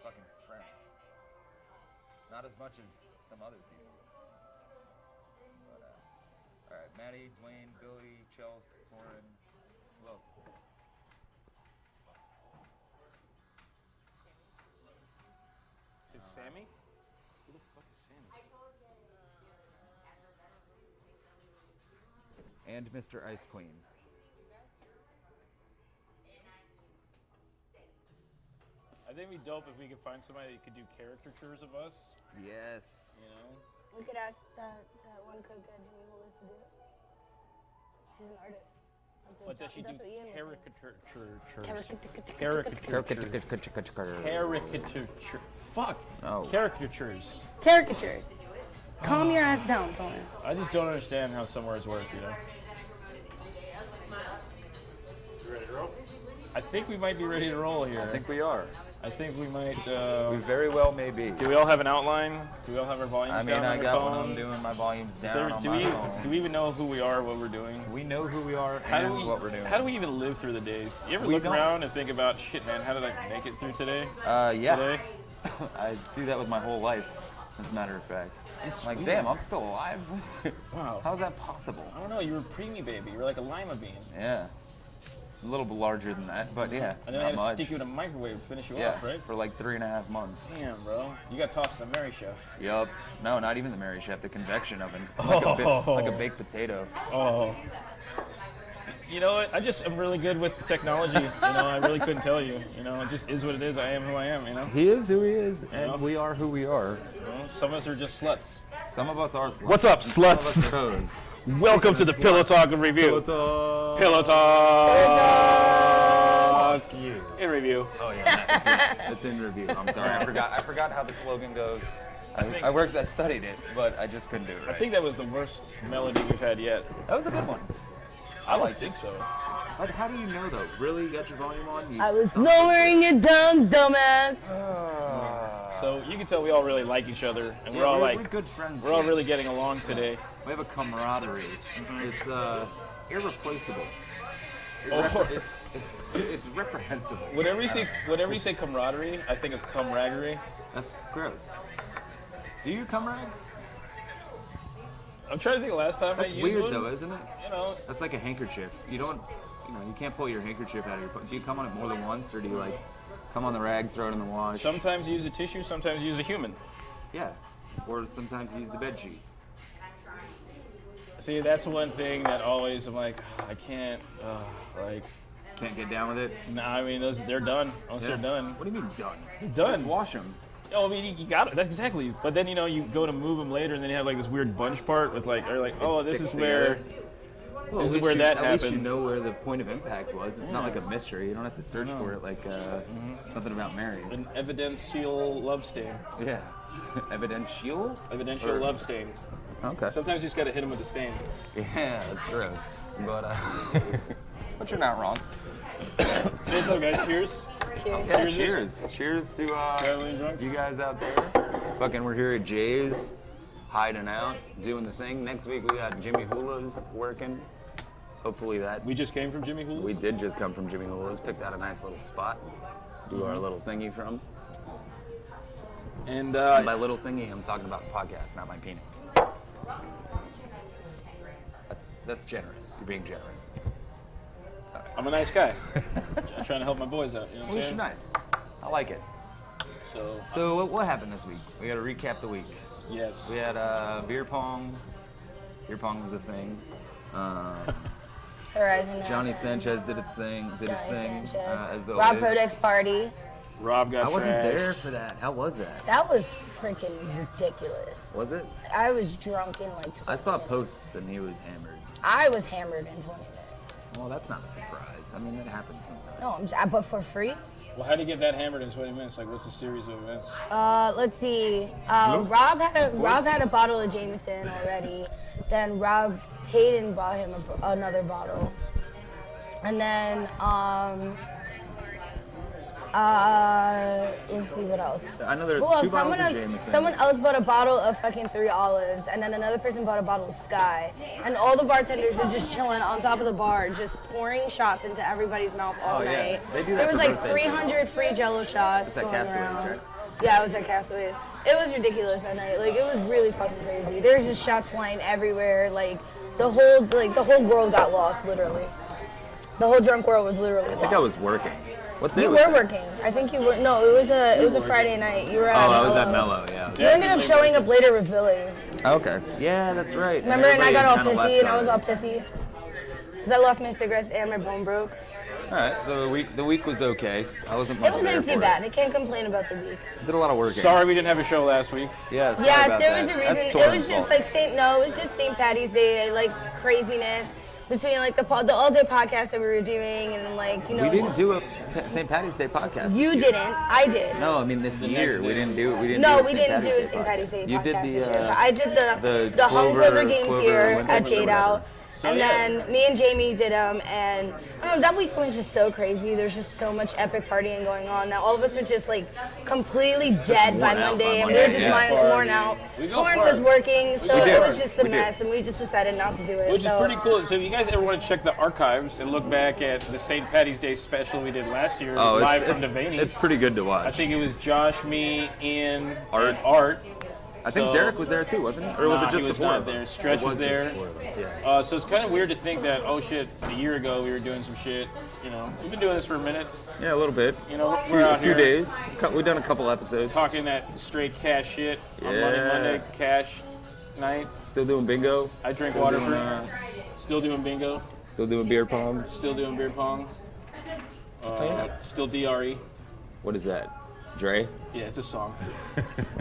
fucking friends. Not as much as some other people. But, alright, Maddie, Dwayne, Billy, Chelsea, Torin. Who else is there? Is it Sammy? Who the fuck is Sammy? And Mr. Ice Queen. I think it'd be dope if we could find somebody that could do caricatures of us. Yes. You know? We could ask that one cook at Jimmy Hula's to do it. She's an artist. But does she do that's what Ian was caricatures? Caricature. Fuck. Oh. Caricatures. Caricatures. Calm your ass down, Tony. I just don't understand how some words work, you know? You ready to roll? I think we might be ready to roll here. I think we are. I think we might. We very well may be. Do we all have an outline? Do we all have our volumes down on I our got phone? one. I'm doing my volumes down So on do my we phone. do we even know who we are, what we're doing? We know who we are and what we're doing. How do we even live through the days? You ever We look don't. around and think about, shit, man, how did I make it through today? Yeah. Today? I do that with my whole life, as a matter of fact. It's like, weird. damn, I'm still alive. Wow. How's that possible? I don't know. You were a preemie baby. You were like a lima bean. Yeah. A little bit larger than that, but yeah, And then I not had to much. stick you in a microwave to finish you Yeah, off, right? for like 3.5 months. Damn, bro. You got tossed in the Mary Chef. Yup. No, not even the Mary Chef, the convection oven. Like a baked potato. Oh. You know what? I'm really good with technology. You know, I really couldn't tell you. You know, it just is what it is. I am who I am, you know? He is who he is, and know? we are who we are. You know, some of us are just sluts. Some of us are sluts. What's up, and some of sluts? us are hoes. Welcome to the Speaking Pillow of Talk in Review. Pillow Talk. Pillow Talk. Fuck you. In review. Oh yeah, it's in review. I'm sorry, I forgot how the slogan goes. I studied it, but I just couldn't do it right. I think that was the worst melody we've had yet. that was a good one. I don't think so. But how do you know though? Really, you got your volume on? You I was son of a lowering it down, dumbass. So you can tell we all really like each other, and Yeah, we're all we're like, good friends. we're all really getting along today. We have a camaraderie. It's irreplaceable. Oh. It's reprehensible. Whenever you say camaraderie, I think of camaraderie. That's gross. Do you cum rag? I'm trying to think of the last time That's I used weird one. though, isn't it? You know, That's like a handkerchief. You don't, you can't pull your handkerchief out of your. Do you come on it more than once, or do you like come on the rag, throw it in the wash? sometimes you use a tissue, sometimes you use a human. Yeah. Or sometimes you use the bed sheets. See, that's one thing that always I'm like, I can't, like, Can't get down with it. nah, I mean, they're done. Once they're done. What do you mean done? Done. Just wash them. Oh, I mean, you got it. That's exactly. But then, you go to move them later, and then you have like this weird bunch part with like, or like, oh, this is where. Well, This is where that At least you happened. know where the point of impact was. It's not like a mystery. You don't have to search for it like something about Mary. An evidential love stain. Yeah. Evidential? Evidential Or- love stain. Okay. Sometimes you just gotta hit them with the stain. Yeah, that's gross. But but you're not wrong. Say what's up, guys. Cheers. Cheers. Yeah, Cheers. cheers. Cheers to Traveling drunk. you guys out there. Fucking, we're here at Jay's, hiding out, doing the thing. Next week we got Jimmy Hula's working. Hopefully that. We just came from Jimmy Hula's. We did just come from Jimmy Hula's, picked out a nice little spot, do our little thingy from. And And by little thingy, I'm talking about the podcast, not my penis. That's generous. You're being generous. I'm a nice guy. I'm trying to help my boys out. You know what I'm Well, saying? you're nice. I like it. So what happened this week? We got to recap the week. Yes. We had beer pong. Beer pong was a thing. Horizon. Johnny Sanchez did his thing. Sanchez. As always. Rob Prodek's party. Rob got I wasn't trashed. there for that. How was that? That was freaking ridiculous. Was it? I was drunk in like 20 I saw minutes. posts and he was hammered. I was hammered in 20 minutes. Well, that's not a surprise. I mean, that happens sometimes. No, but for free? Well, how do you get that hammered in 20 minutes? Like, what's a series of events? Let's see. Rob had a bottle of Jameson already. Then Rob Hayden bought him another bottle. And then let's see what else. I know there's Who else? two bottles of Jameson. Someone else bought a bottle of fucking 3 Olives, and then another person bought a bottle of Sky. And all the bartenders were just chilling on top of the bar, just pouring shots into everybody's mouth all Oh, yeah. night. They do that There was for like birthdays. 300 free Jello shots It's at going Castaways, around. right? Yeah, I was at Castaways. It was ridiculous that night. Like, it was really fucking crazy. There's just shots flying everywhere. Like, the whole world got lost, literally. The whole drunk world was literally lost. I think I was working. What day You was were it? working. I think you were. No, it was a Friday night. You were at I was at Mellow. Mellow, yeah. You ended up showing up later with Billy. Okay. Yeah, that's right. Remember, and I got all Everybody kinda pissy, and I left was all pissy. Because I lost my cigarettes and my bone broke. Alright, so the week was okay. I wasn't much It wasn't there too for bad. I can't complain about the week. Did a lot of working. Sorry we didn't have a show last week. Yeah, sorry Yeah, about there that. was a reason. That's It Torrance' was just fault. like it was just St. Patty's Day, like craziness between like the all day podcast that we were doing and like We didn't just- do a St. Patty's Day podcast. You this year. didn't. I did. No, I mean this year next we day. didn't do. We didn't. No, do we didn't do a St. Patty's Day You podcast did this the. year. But I did the home Clover- Clover games Clover here Olympics at or Jade whatever. Out. So, And yeah. then me and Jamie did them, and I don't know, that week was just so crazy. There's just so much epic partying going on. Now all of us were just like completely dead by worn out Monday, by and we Monday, were just yeah. worn out. We go Torn hard. was working, so We it did. was just a We did. mess, and we just decided not to do it. Which is so. pretty cool. So if you guys ever want to check the archives and look back at the St. Patty's Day special we did last year, Oh, live from it's, Devaney. it's pretty good to watch. I think it was Josh, me, Ian, Art. and Art. I think so- Derek was there too, wasn't it? Or was Nah, it just he the was four not of there. us? Stretch It was there. just the four of us, yeah. So it's kind of weird to think that, oh shit, a year ago we were doing some shit. You know, we've been doing this for a minute. Yeah, a little bit. You know, A we're out few here days. We've done a couple episodes. talking that straight cash shit on Yeah. Monday cash night. Still doing bingo. I drink Still water doing, for. Still doing bingo. Still doing beer pong. Still doing beer pong. Yeah. Still DRE. What is that? Dre? Yeah, it's a song.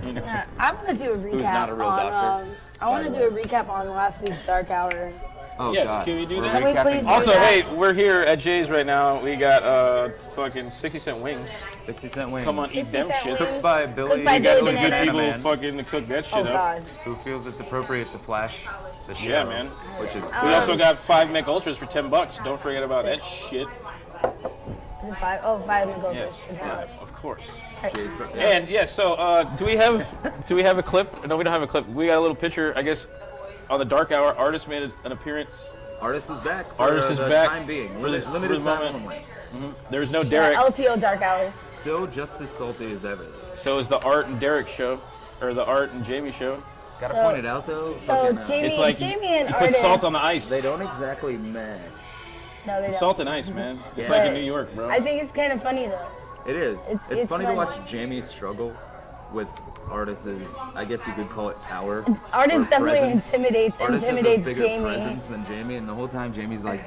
You know. Yeah, I want to do a recap not a real on. doctor, I want to do a recap on last week's Dark Hour. Oh, Yes, God. can we do We're that? Can we recapping please do Also, that? hey, we're here at Jay's right now. We got fucking 60-cent wings. 60-cent wings. Come on, eat them 60-cent shit. wings. Cooked by Billy. Cooked by We got Billy some good Bananas. people Man, fucking to cook that shit Oh up. God. who feels it's appropriate to flash the show. Yeah, man. Which is We also got 5 Mc Ultras for $10. Don't forget about that shit. Is it five? Oh, five McGoldfish. Yes, yeah, of course. Jay's And yeah, so do we have a clip? No, we don't have a clip. We got a little picture, I guess, on the Dark Hour. Artist made an appearance. Artist is back. For Artist is the back. time being. For the- Limited for the time moment. only. There's no Derek, LTO Dark Hours. Still just as salty as ever. so it's the Art and Derek show, or the Art and Jamie show. Gotta So- point it out though. So fucking, Jamie, It's like Jamie and you put Artist. salt on the ice. they don't exactly match. No, they don't. Salt and ice, man. It's Yeah. like in New York, bro. I think it's kind of funny though. It is. It's funny to funny. watch Jamie struggle with Artist's, I guess you could call it power. Artist or definitely presence. intimidates Artist intimidates has a bigger Jamie. presence than Jamie, and the whole time Jamie's like,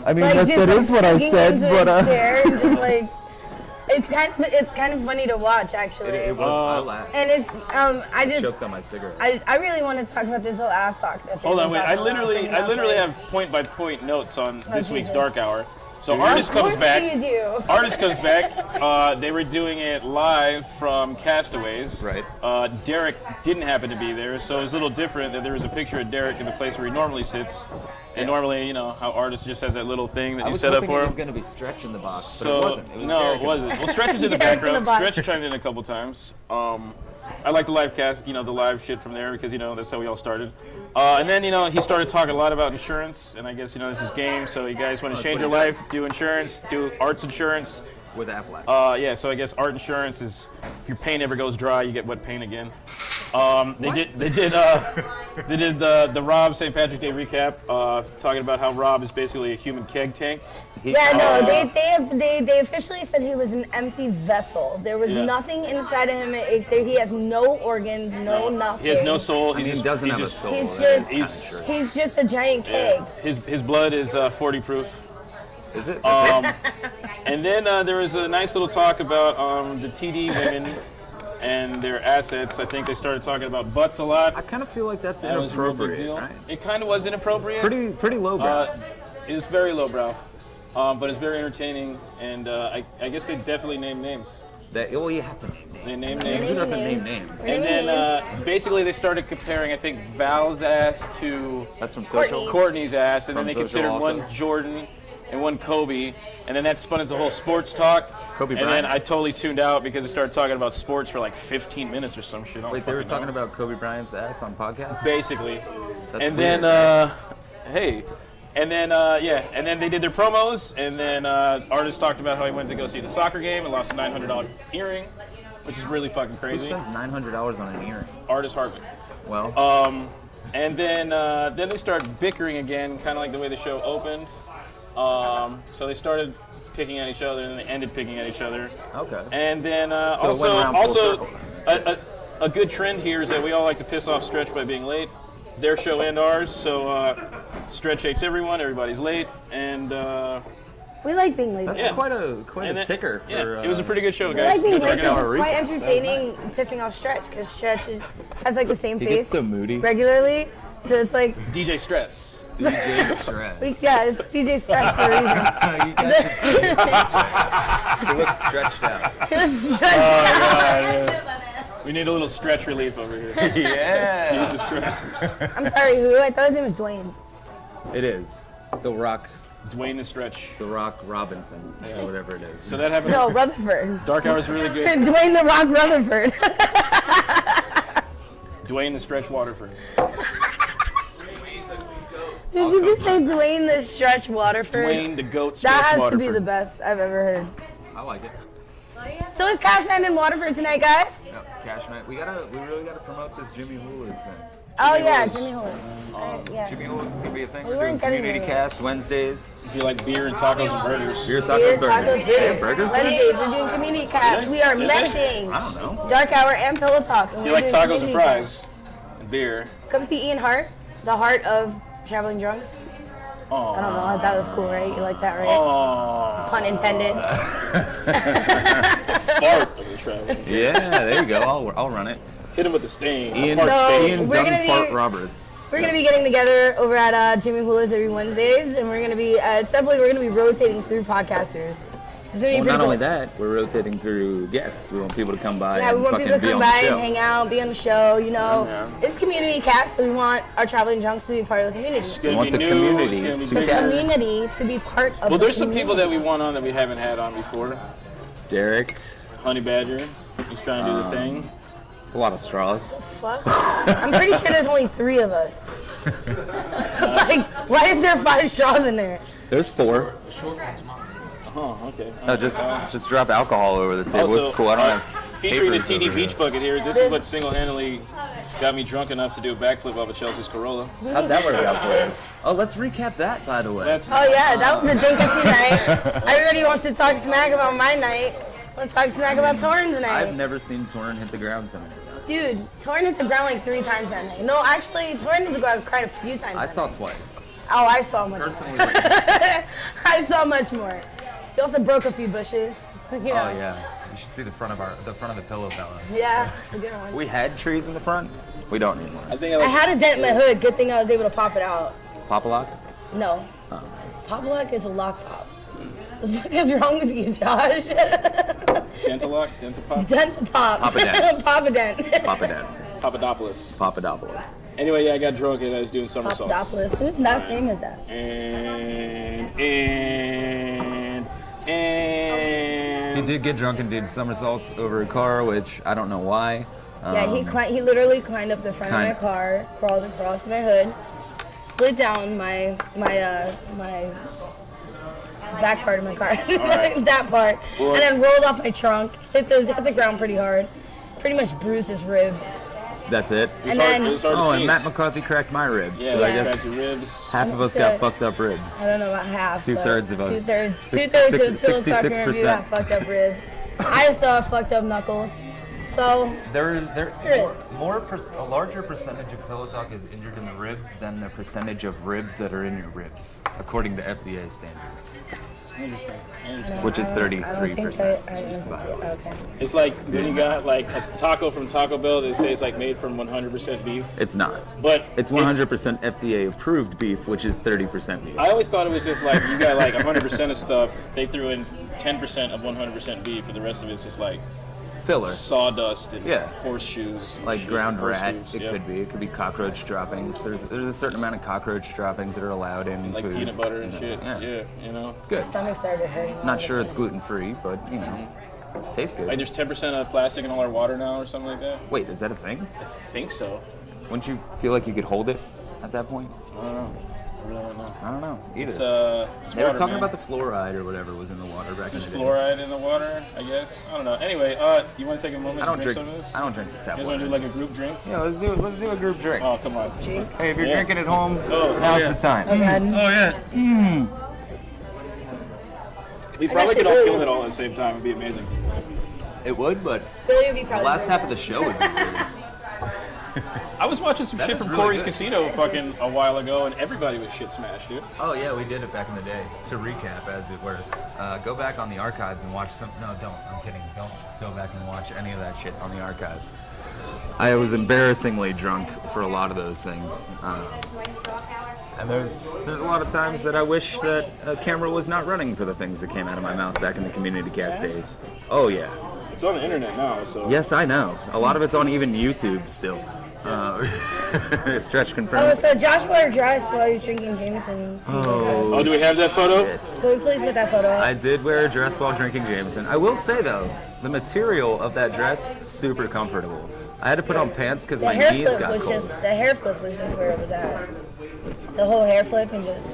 I mean, Like that just is like what I sinking said, into but his chair and just like it's kind of funny to watch actually. it was, I laughed. And it's I just Choked on my cigarette. I really want to talk about this whole ass talk. That Hold on, wait. I bringing literally up. have point by point notes on this week's Jesus. Dark Hour. So Do you? Artist Of comes course back. you do. Artist comes back. They were doing it live from Castaways. Right. Derek didn't happen to be there, so it was a little different that there was a picture of Derek in the place where he normally sits. And normally, you know, how Artist just has that little thing that I you was set up hoping for it him. was going to be Stretch in the box, So but it wasn't. It was no, Derek it in wasn't. the Well, Stretch was in the Derek in background. the box. Stretch chimed in a couple times. I like the live cast, you know, the live shit from there because you know that's how we all started. And then you know he started talking a lot about insurance, and I guess you know this is game, so you guys want to that's change what your he life, do insurance, do arts insurance. with Affleck. Yeah, so I guess art insurance is if your paint ever goes dry, you get wet paint again. They did the Rob St. Patrick's Day recap, talking about how Rob is basically a human keg tank. Yeah, no, they officially said he was an empty vessel. There was Yeah. nothing inside of him. He has no organs, no nothing. He has no soul. I mean, he doesn't have a soul. He's That just is kinda true. he's just a giant keg. His blood is 40 proof. Is it? And then there was a nice little talk about the TD women and their assets. I think they started talking about butts a lot. I kind of feel like that's That was a real big inappropriate, deal. right? It kind of was inappropriate. Pretty lowbrow. It's very lowbrow, but it's very entertaining, and I guess they definitely named names. Well, you have to name names. They named We're names. Who naming doesn't name names. names? We're And naming then names. basically they started comparing, I think, Val's ass to That's from Social. Courtney's. Courtney's ass, and then From they Social considered also. one Jordan and one Kobe, and then that spun into whole sports talk. Kobe and Bryant? then I totally tuned out because they started talking about sports for like 15 minutes or some shit. I don't Wait, they were fucking talking know. about Kobe Bryant's ass on podcast? Basically. That's And weird. then, hey. And then, and then they did their promos, and then artists talked about how he went to go see the soccer game and lost a $900 earring. which is really fucking Who crazy. spends $900 on an earring? Artist Hartman. Well, And then they start bickering again, kind of like the way the show opened. So they started picking at each other, and then they ended picking at each other. okay. And then So it went around full circle. a good trend here is that we all like to piss off Stretch by being late. Their show and ours, so Stretch hates everyone. Everybody's late, and We like being late. That's Yeah. quite a ticker. Yeah, For, it was a pretty good show, I guys. like being Go late check it out. because it's quite entertaining pissing off Stretch, because Stretch has like the same He face gets so moody. regularly. So it's like, DJ Stress. DJ Stress. yeah, it's DJ Stretch for a reason. You guys should see his face right now. He looks stretched out. It's Stretch. Yeah. We need a little stretch relief over here. Yeah. Jesus Christ. I'm sorry, who? I thought his name was Dwayne. It is. The Rock Dwayne the Stretch. Robinson, or whatever it is. So that happened. No, Rutherford. Dark Hour's really good. Dwayne the Rock Rutherford. Dwayne the Stretch Waterford. Did you just say Dwayne the Stretch Waterford? Dwayne the Goat Stretch That has Waterford. to be the best I've ever heard. I like it. So is Cash Night in Waterford tonight, guys? No, Cash Night. We really gotta promote this Jimmy Hula's thing. Oh yeah, Jimmy Hollis. Yeah. Jimmy Hula's is gonna be a thing. We We're weren't doing getting community there yet. cast Wednesdays. If you like beer and tacos and burgers. Beer, tacos, Beer, burgers. tacos, Hey, burgers. burgers. Wednesdays, we're doing community cast. We are Is it? meshing. I don't know. Dark Hour and Pillow Talk. And If you we're like doing tacos and community fries cast. and beer. Come see Ian Hart, the heart of Traveling Drunks. I don't know, that was cool, right? You like that, right? Oh, Pun intended. fart of the travel. Yeah, there you go. I'll run it. Hit him with the stain. Ian, Fart So- stain. Ian we're Dunn gonna be- Fart Roberts. We're gonna be getting together over at Jimmy Hula's every Wednesdays, and we're gonna be simply we're gonna be rotating through podcasters. So it's gonna be Well, pretty not cool. only that, we're rotating through guests. We want people to come by Yeah, we and want fucking people to be come on by the and show. hang out, be on the show. You know, Yeah. it's community cast, so we want our traveling drunks to be part of the community. It's gonna want be the new. community It's gonna be to The bigger. cast. community to be part of. Well, the there's some people that community. we want on that we haven't had on before. Derek. Honey Badger, he's trying to do the thing. It's a lot of straws. Fuck. I'm pretty sure there's only 3 of us. Like, why is there 5 straws in there? There's 4. Oh, okay. No, just drop alcohol over the table. Also, It's cool. I don't have featuring the papers TD over here. Beach Bucket here. This is what single-handedly got me drunk enough to do a backflip off of Chelsea's Corolla. How'd that work out for you? Oh, let's recap that, by the way. That's Oh yeah, that was a Dinkatee night. Everybody wants to talk smack about my night. Let's talk smack about Torrin tonight. I've never seen Torrin hit the ground so many times. Dude, Torrin hit the ground like 3 times that night. No, actually, Torrin hit the ground quite a few times. I that saw night. twice. Oh, I saw much Personally. more. I saw much more. He also broke a few bushes. You know. Oh yeah. You should see the front of the pillow fellas. Yeah, it's a good one. We had trees in the front. We don't anymore. I think I like had a dent in my hood. Good thing I was able to pop it out. Pop-a-lock? No. Oh. Pop-a-lock is a lock pop. The fuck is wrong with you, Josh? dental lock, dental pop, Dent pop. Pop-a-dent. Pop-a-dent. Papa-dad. Papadopoulos. Papadopoulos. Anyway, yeah, I got drunk and I was doing somersaults. Papadopoulos. Whose last name is that? He did get drunk and did somersaults over a car, which I don't know why. Yeah, he literally climbed up the front of my kind- car, crawled across my hood, slid down my back part of my car, that part, Well- and then rolled off my trunk, hit the ground pretty hard, pretty much bruised his ribs, That's it. and then It was hard to Oh, and sneeze. Matt McCarthy cracked my ribs. Yeah, so like I guess cracked your ribs. half of us So- got fucked up ribs. I don't know about half. but 2/3 of us. Two-thirds of 66% Pillow Talk review have fucked up ribs. I still have fucked up knuckles. So There's it. a larger percentage of pillow talk is injured in the ribs than the percentage of ribs that are in your ribs, according to FDA standards, Interesting. which is I don't 33%. think okay. It's like when you got like a taco from Taco Bell that says like made from 100% beef, It's not. but It's 100% FDA approved beef, which is 30% beef. I always thought it was just like you got like 100% of stuff. They threw in 10% of 100% beef, and the rest of it's just like Filler. sawdust and Yeah. horseshoes. and Like shit, ground rat, horseshoes, it yep. could be. It could be cockroach droppings. There's a certain amount of cockroach droppings that are allowed in Like food. peanut butter and You shit. know, Yeah, you know. It's good. Stomach started hurting. all Not of a sure it's sudden. gluten free, but you know, tastes good. Like there's 10% of plastic in all our water now or something like that. Wait, is that a thing? I think so. Wouldn't you feel like you could hold it at that point? I don't know. I really don't know. I don't know either. It's they were water, talking man. about the fluoride or whatever was in the water back in Just the day. fluoride in the water, I guess. I don't know. Anyway, you want to take a moment I don't to drink. some of this? I don't drink the tap You guys water. want to do like a group drink? Yeah, let's do a group drink. Oh, come on. Drink. Hey, if you're Yeah. drinking at home, Oh, now's yeah. the time. Oh, God. Oh, yeah. We probably actually could all really- kill it all at the same time. It'd be amazing. It would, but Billy would be the proud last of half of the show would be weird. I was watching some That shit is from really Corey's good. Casino fucking a while ago, and everybody was shit smashed, dude. Oh yeah, we did it back in the day. To recap, as it were, go back on the archives and watch some. No, don't. I'm kidding. Don't go back and watch any of that shit on the archives. I was embarrassingly drunk for a lot of those things, and there's a lot of times that I wish that a camera was not running for the things that came out of my mouth back in the community cast days. Oh yeah. It's on the internet now, so. Yes, I know. A lot of it's on even YouTube still. Stretch Oh, confirms. so Josh wore a dress while he was drinking Jameson. Oh, do we have that photo? Shit. Can we please put that photo up? I did wear a dress while drinking Jameson. I will say though, the material of that dress super comfortable. I had to put on pants because The my hair knees flip got was cold. just where it was at. The whole hair flip and just.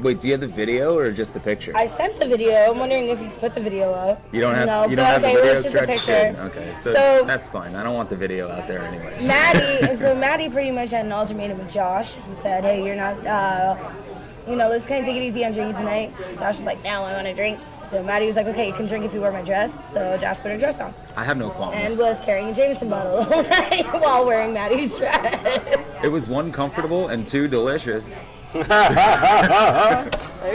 Wait, do you have the video or just the picture? I sent the video. I'm wondering if you could put the video up. You don't have. No, you but don't have okay, the video well, it's just a stretched picture. in. Okay, so, So- that's fine. I don't want the video out there anyways. Maddie pretty much had an ultimatum with Josh and said, hey, you're not, let's kind of take it easy on drinking tonight. Josh was like, no, I want to drink. So Maddie was like, okay, you can drink if you wear my dress. So Josh put her dress on I have no qualms. and was carrying a Jameson bottle the whole night while wearing Maddie's dress. It was one comfortable and two delicious. There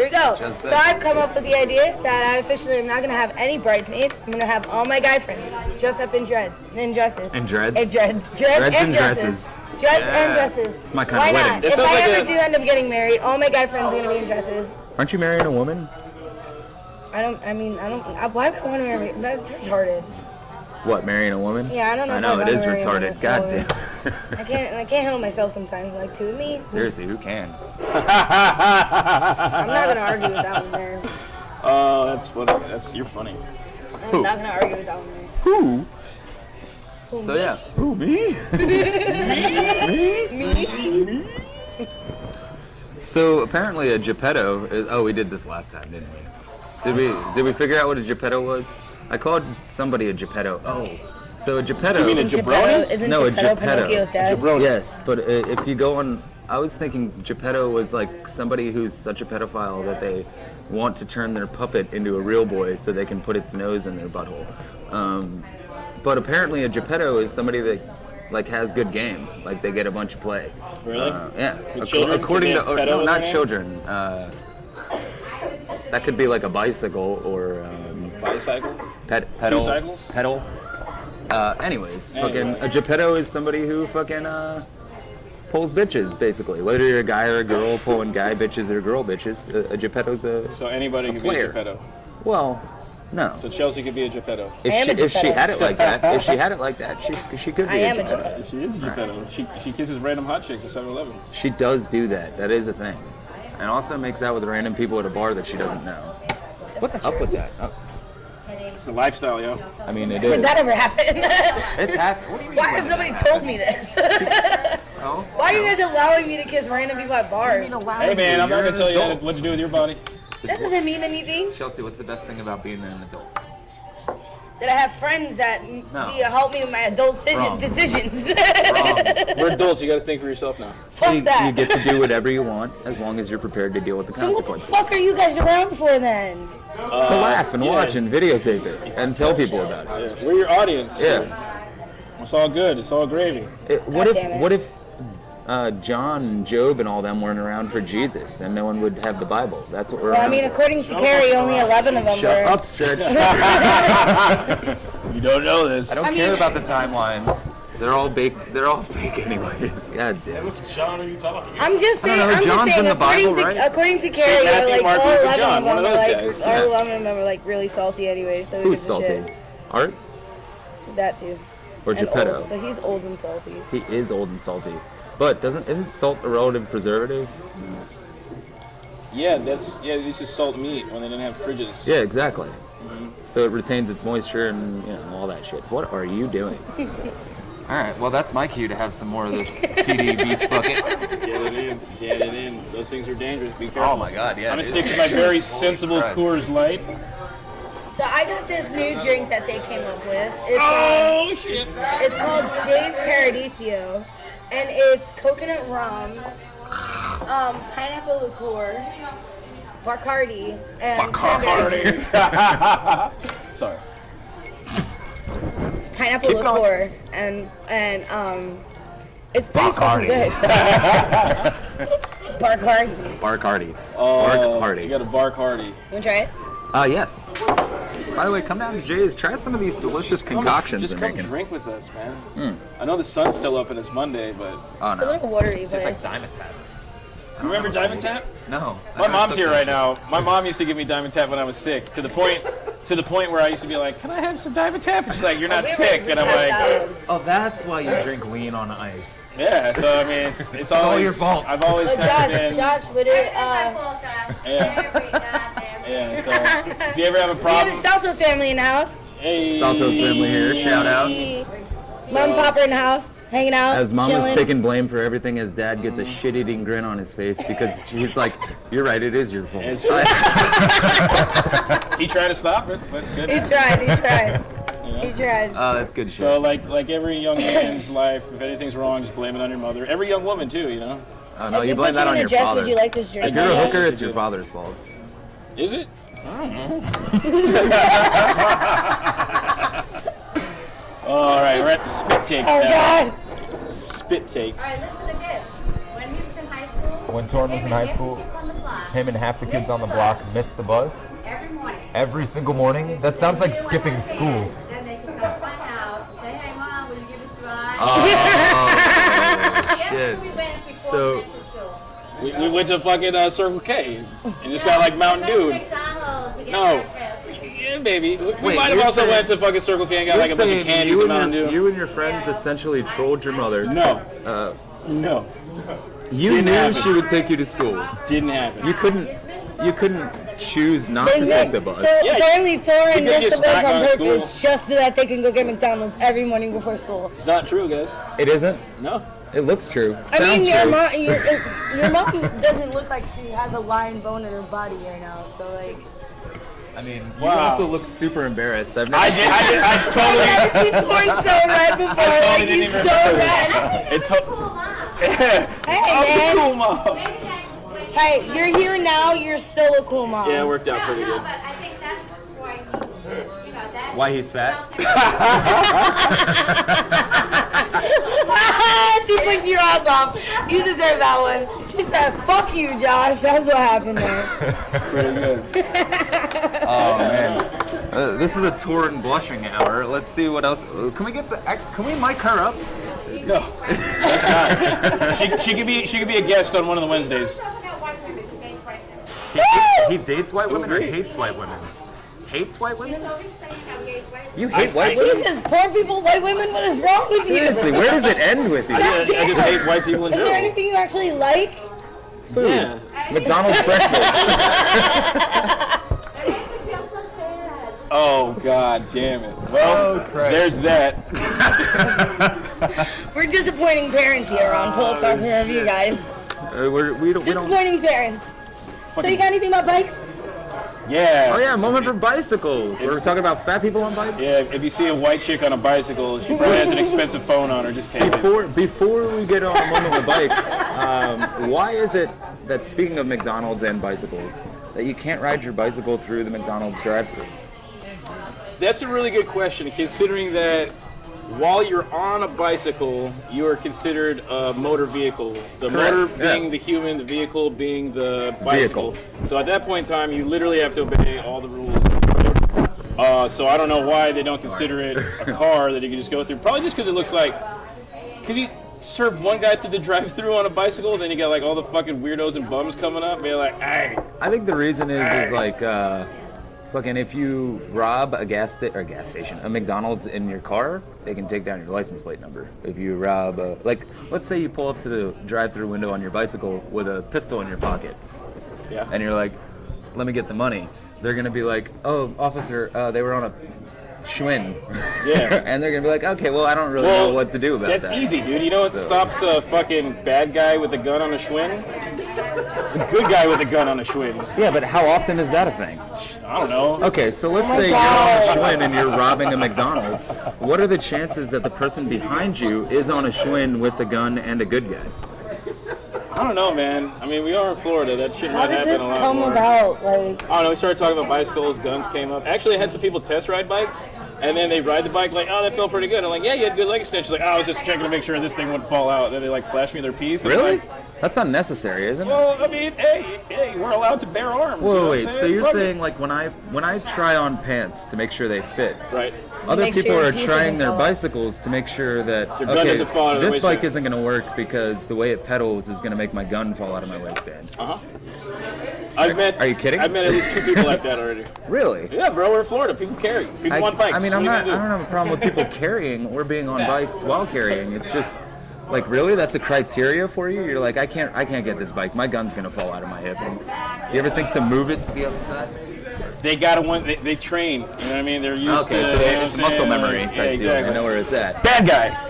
we go. Just So saying. I've come up with the idea that I officially am not going to have any bridesmaids. I'm going to have all my guy friends dress up in dresses. In dreads? In dreads. Dreads and and dresses. dresses. Dreads Yeah. and dresses. It's my kind Why of not? wedding. It If sounds I like ever a- do end up getting married, all my guy friends are going to be in dresses. Aren't you marrying a woman? Why would I want to marry? That's retarded. What, marrying a woman? Yeah, I don't know I if know, I'd it is wanna marry a retarded. woman. God damn. I can't handle myself sometimes. Like, to me, Seriously, who can? I'm not going to argue with that one, man. Oh, that's funny. You're funny. I'm not going to argue with that one, man. Who? Who, So me? yeah. Who, me? Me? So apparently a Geppetto is, oh, we did this last time, didn't we? Did we figure out what a Geppetto was? I called somebody a Geppetto. Oh. So a Geppetto. You mean a jabroni? Isn't No, a Geppetto Geppetto. Pinocchio's dad? Jabroni. Yes, but if you go on, I was thinking Geppetto was like somebody who's such a pedophile that they want to turn their puppet into a real boy so they can put its nose in their butthole. But apparently a Geppetto is somebody that like has good game, like they get a bunch of play. Really? Yeah. The children? According Could to they have pedo no, in not their name? children. That could be like a bicycle or Bicycle? pedal. cycles? Pedal. Anyways, Anyway. fucking a Geppetto is somebody who fucking pulls bitches, basically. Whether you're a guy or a girl pulling guy bitches or girl bitches, a Geppetto's a So anybody could player. be a Geppetto. well, no. So Chelsea could be a Geppetto. I am a If she Geppetto. had it like that, she could be I am a Geppetto. Geppetto. She is a Geppetto. She kisses random hot chicks at 7-Eleven. She does do that. That is a thing. And also makes out with random people at a bar that she doesn't know. What's up with that? Oh, It's the lifestyle, yo. I mean, it Did is. that ever happen? It's happening. What do you mean? Why has nobody told me this? No? Why are you guys allowing me to kiss random people at bars? Hey man, I'm not gonna tell you what to do with your body. That doesn't mean anything. Chelsea, what's the best thing about being an adult? That I have friends that help me with my adult Wrong. decisions. We're adults. You gotta think for yourself now. Fuck You that. get to do whatever you want as long as you're prepared to deal with the Then what the consequences. fuck are you guys around for then? To laugh and yeah. watch and videotape it and tell people about it. Yeah. We're your audience. so Yeah. It's all good. It's all gravy. What God damn it. if John and Job and all them weren't around for Jesus? Then no one would have the Bible. That's what we're Well, I around mean, for. according to Carrie, only 11 of them Shut were. up, Stretch. You don't know this. I don't care about the timelines. They're all fake anyways. God damn. Which John are you talking about? I'm just I don't saying. know, I'm John's just saying. in the Bible, right? According to Carrie, Matthew, like Mark, all Luke, and 11 John, of one them of were those like, guys. all Yeah. 11 of them were like really salty anyway. So Who's gives a shit. salty? Art That too. or And Geppetto? old, but he's old and salty. He is old and salty. But isn't salt a relative preservative? Yeah, they used to salt meat when they didn't have fridges. Yeah, exactly. So it retains its moisture and all that shit. What are you doing? All right, well, that's my cue to have some more of this TD Beach Bucket. Get it in. Those things are dangerous. Be careful. Oh my God, yeah. I'm gonna stick to my very sensible Christ. Coors Light. So I got this new drink that they came up with. It's, Shit! it's called Jay's Paradiso, and it's coconut rum, pineapple liqueur, Bacardi, and cranberry. Sorry. Pineapple liqueur, and it's pretty fucking good. Bacardi. Bacardi. Oh, Bacardi. you got a Bacardi. You wanna try it? Yes. By the way, come down to Jay's. Try some of these delicious concoctions Just they're come making. drink with us, man. I know the sun's still up and it's Monday, but Oh It's a no. little watery, It's but like Diamond Tap. you remember Diamond Tap? No. My mom's here right now. My mom used to give me Diamond Tap when I was sick, to the point where I used to be like, "Can I have some Diamond Tap?" And she's like, "You're not sick," and I'm like, Oh, that's why you drink lean on ice. "Yeah." So I mean, it's always all your fault. I've always oh, kind of been. Josh, would it? Yeah. So if you ever have a We have problem, the Saltos family in the house. hey, Saltos family here. Shout out. Mom and Papa in the house, hanging out. As Mom chilling. is taking blame for everything, as Dad gets a shit-eating grin on his face because he's like, "You're right, it is your fault." It's- he tried to stop it, but good. He tried. He tried. That's good shit. So like every young man's life, if anything's wrong, just blame it on your mother. Every young woman too, you know. Oh, no, If you we blame put that you on in a your dress, father. would you like this drink? If you're a Yeah, hooker, you it's your did. father's fault. Is it? I don't know. All right, we're at the spit takes Oh now. God! Spit takes. Listen to this. When he was in high school, When Torn was in high school, kids on the block, him and half the kids on the block missed the bus every morning. every single morning. That sounds like skipping school. Then they could come to my house and say, "Hey, Mom, will you give us a ride?" Oh, Yes, shit. we went before So- we went to school. We went to fucking Circle K and just got like Mountain We went to Dew. McDonald's to get No. breakfast. Yeah, baby. We Wait, might have you're also saying- went to fucking Circle K and got like a bunch of candies you and Mountain Dew. you and your friends essentially trolled your mother. No. Uh, No. you Didn't knew happen. she would take you to school. Didn't happen. You couldn't choose not to take the bus. So Yeah, apparently, Torrin you missed just the bus snack on on purpose school. just so that they can go get McDonald's every morning before school. It's not true, guys. It isn't. No. It looks true. I Sounds mean, your true. mom doesn't look like she has a lion bone in her body right now. So like, I mean, you Wow. also look super embarrassed. I've never I totally. I've never seen Torrin so red before. totally Like didn't he's even so remember red. It's Cool, Mom. Hey I'm a man, cool mom. hey, you're here now. You're still a cool mom. Yeah, it worked out pretty No, good. but I think that's why you know that. Why he's fat? She flicked your ass off. You deserve that one. She said, "Fuck you, Josh." That's what happened there. Pretty good. Oh man. This is the Torrin blushing hour. Let's see what else. Can we mic her up? No, that's not. She could be a guest on one of the Wednesdays. Talk about white women who dates white women. He dates white women or Agreed. hates white women? Hates white women? He's always saying how he hates white women. You hate white women? Jesus, poor people, white women. What is wrong with you? Seriously, where does it end with you? I just hate white people in Is there general. anything you actually like? Food. Yeah. McDonald's breakfast. It makes me feel so sad. Oh God damn it. Well, Oh, Christ. there's that. We're disappointing parents here on PillowTalk In Review, guys. We don't. Disappointing parents. So you got anything about bikes? Yeah. Oh yeah, moment for bicycles. We're talking about fat people on bikes. Yeah, if you see a white chick on a bicycle, she probably has an expensive phone on her. Just take it. Before we get on a moment with bikes, why is it that speaking of McDonald's and bicycles, that you can't ride your bicycle through the McDonald's drive-thru? That's a really good question, considering that while you're on a bicycle, you are considered a motor vehicle. The Correct, motor being yeah. the human, the vehicle being the bicycle. Vehicle. So at that point in time, you literally have to obey all the rules. So I don't know why they don't consider it a car that you can just go through. Probably just because it looks like, because you serve one guy through the drive-through on a bicycle, then you got like all the fucking weirdos and bums coming up, and they're like, hey. I think the reason is like, fucking if you rob a gas station, a McDonald's in your car, they can take down your license plate number. If you rob, like, let's say you pull up to the drive-through window on your bicycle with a pistol in your pocket, Yeah. and you're like, let me get the money. They're gonna be like, oh, officer, they were on a Schwinn. Yeah. And they're gonna be like, okay, well, I don't really know what to do about that's that. That's easy, dude. You know what stops a fucking bad guy with a gun on a Schwinn? A good guy with a gun on a Schwinn. Yeah, but how often is that a thing? I don't know. Okay, so let's say God. you're on a Schwinn and you're robbing a McDonald's. What are the chances that the person behind you is on a Schwinn with a gun and a good guy? I don't know, man. I mean, we are in Florida. That shit How might did happen this a lot come more. about? Like, I don't know. We started talking about bicycles. Guns came up. Actually, I had some people test ride bikes, and then they ride the bike like, oh, that felt pretty good. I'm like, yeah, you had good leg extensions. Like, oh, I was just checking to make sure this thing wouldn't fall out. Then they like flash me their piece. I'm Really? like, That's unnecessary, isn't it? well, I mean, hey, we're allowed to bear arms. you know Whoa, what I'm wait. So saying? you're Fuck it. saying like when I try on pants to make sure they fit, Right. other Make people sure are your piece trying doesn't their fall out. bicycles to make sure that Their gun doesn't fall out of the this bike waistband. isn't going to work because the way it pedals is going to make my gun fall out of my waistband. Are you kidding? I've met at least 2 people like that already. Really? Yeah, bro, we're in Florida. People carry. People want bikes. I mean, What I are you don't gonna do? have a problem with people carrying or being on bikes while carrying. It's just like, really, that's a criteria for you. You're like, I can't get this bike. My gun's gonna fall out of my hip. And you ever think to move it to the other side? They gotta want. They train. You know what I mean? They're used Okay, to. so you know it's what I'm muscle saying? memory Like, type yeah, deal. exactly. I know where it's at. Bad guy.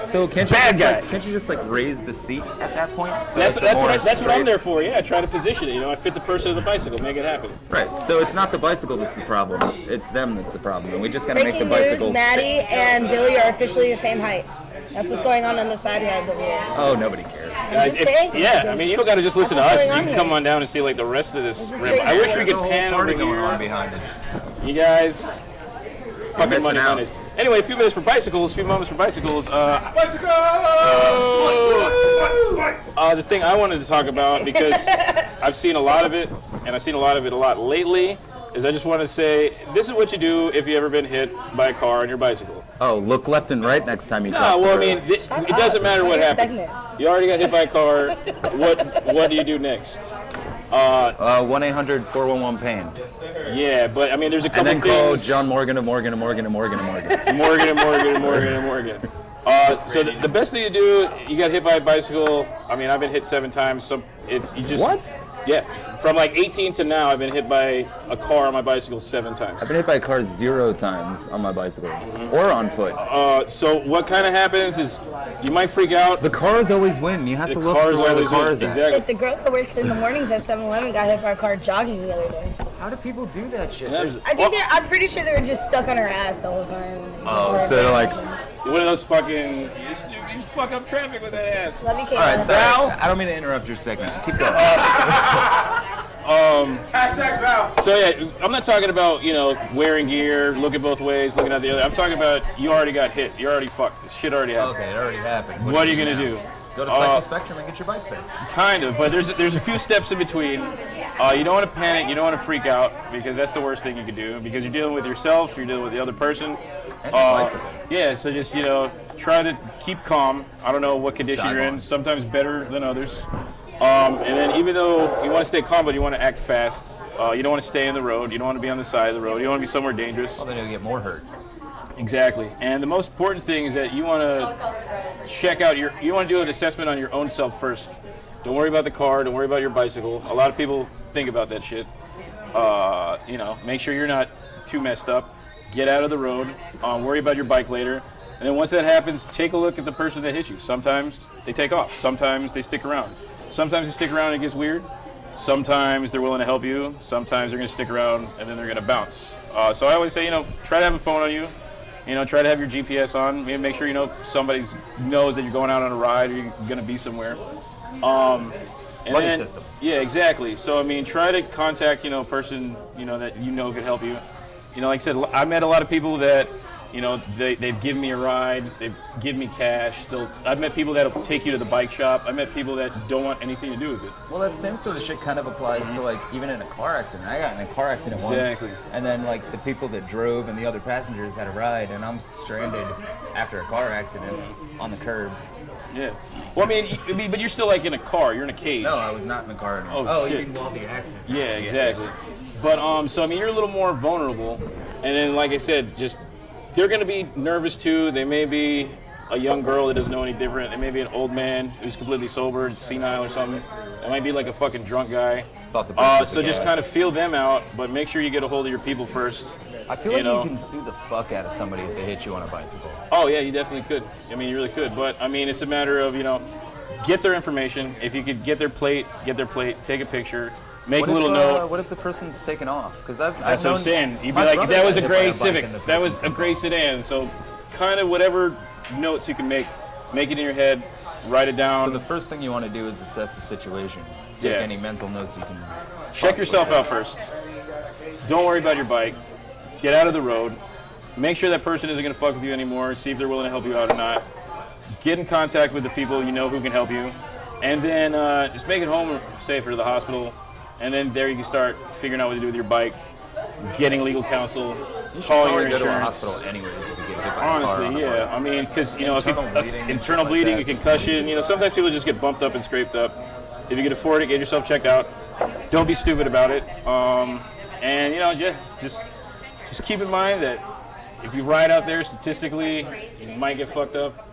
So can't you Bad just guy. like, can't you just like raise the seat at that point? So That's it's a more what I'm straight- there for. Yeah, try to position it. You know, I fit the person of the bicycle, make it happen. Right. So it's not the bicycle that's the problem. It's them that's the problem. And we just gotta make the breaking news, bicycle. Maddie and Billy are officially the same height. That's what's going on the side yards over here. Oh, nobody cares. Guys, just saying. yeah, I mean, you don't got to just listen to That's us. what's You going can on come here. on down and see like the rest of this This is rim. I crazy. wish we There's could a whole pan party over going here. on behind us. You guys, fucking missing money, out. money. Anyway, a few minutes for bicycles, a few moments for bicycles. The thing I wanted to talk about, because I've seen a lot of it, and I've seen a lot of it a lot lately, is I just want to say, this is what you do if you've ever been hit by a car on your bicycle. Oh, look left and right next time you cross No, the well, I road. mean, it doesn't matter what Your happened. segment. You already got hit by a car. What do you do next? 1-800-411-PAIN. Yeah, but I mean, there's a And couple then call things. John Morgan and Morgan and Morgan and Morgan and Morgan. Morgan. So the best thing to do, you got hit by a bicycle. I mean, I've been hit 7 times. You just What? Yeah, from like 18 to now, I've been hit by a car on my bicycle 7 times. I've been hit by a car 0 times on my bicycle. Or on foot. So what kind of happens is you might freak out. The cars always win. You have The to look cars for where the always win. car is at. Exactly. Like the girl that works in the mornings at 7-Eleven got hit by a car jogging the other day. How do people do that shit? Yeah, I think I'm pretty sure they were just stuck on her ass the whole time. Oh, so they're like, one of those fucking you just fuck up traffic with that ass. Love you, Kate. all right, sorry. Val? I don't mean to interrupt your segment. Keep going. So yeah, I'm not talking about, wearing gear, looking both ways, looking at the other. I'm talking about you already got hit. You're already fucked. This shit already happened. Okay, it already happened. What are you gonna do? Go to Cycle Spectrum and get your bike fixed. Kind of, but there's a few steps in between. You don't want to panic, you don't want to freak out, because that's the worst thing you can do, because you're dealing with yourself, you're dealing with the other person. And your bicycle. Yeah, so just, try to keep calm. I don't know what condition Jog you're in, on. sometimes better than others. And then even though you want to stay calm, but you want to act fast, you don't want to stay in the road, you don't want to be on the side of the road, you don't want to be somewhere dangerous. Well, then you'll get more hurt. Exactly. And the most important thing is that you want to check out you want to do an assessment on your own self first. Don't worry about the car, don't worry about your bicycle. A lot of people think about that shit. Make sure you're not too messed up. Get out of the road. Worry about your bike later. And then once that happens, take a look at the person that hit you. Sometimes they take off. Sometimes they stick around. Sometimes they stick around and it gets weird. Sometimes they're willing to help you. Sometimes they're going to stick around and then they're going to bounce. So I always say, try to have a phone on you. Try to have your GPS on. Maybe make sure somebody knows that you're going out on a ride or you're going to be somewhere. And Buddy then- system. Yeah, exactly. So try to contact a person that could help you. Like I said, I met a lot of people that they've given me a ride, they've given me cash. I've met people that'll take you to the bike shop. I met people that don't want anything to do with it. Well, that same sort of shit kind of applies to like even in a car accident. I got in a car accident Exactly. once, and then like the people that drove and the other passengers had a ride, and I'm stranded after a car accident on the curb. Yeah. Well, but you're still like in a car. You're in a cage. No, I was not in the car. Oh, you shit. mean while the accident? Yeah, exactly. But you're a little more vulnerable, and then like I said, just they're gonna be nervous too. They may be a young girl that doesn't know any different. They may be an old man who's completely sober, senile or something. It might be like a fucking drunk guy. Thought the best was So the just gas. kind of feel them out, but make sure you get a hold of your people first. I feel like you can sue the fuck out of somebody if they hit you on a bicycle. Oh yeah, you definitely could. I mean, you really could. But I mean, it's a matter of get their information. If you could get their plate, take a picture, make a little note. What if the person's taken off? Because That's what I'm saying. You'd be like, that was a gray Civic. That was a gray sedan. So kind of whatever notes you can make it in your head, write it down. So the first thing you want to do is assess the situation. Take any mental notes you can. Check yourself out first. Don't worry about your bike. Get out of the road. Make sure that person isn't going to fuck with you anymore. See if they're willing to help you out or not. Get in contact with the people you know who can help you. And then just make it home safer to the hospital. And then there you can start figuring out what to do with your bike, getting legal counsel, You should calling your probably go to a insurance. hospital anyways if you get hit by a car on Honestly, the yeah. bike. I mean, because internal like bleeding, that. a concussion. Sometimes people just get bumped up and scraped up. If you can afford it, get yourself checked out. Don't be stupid about it. And just keep in mind that if you ride out there, statistically, you might get fucked up.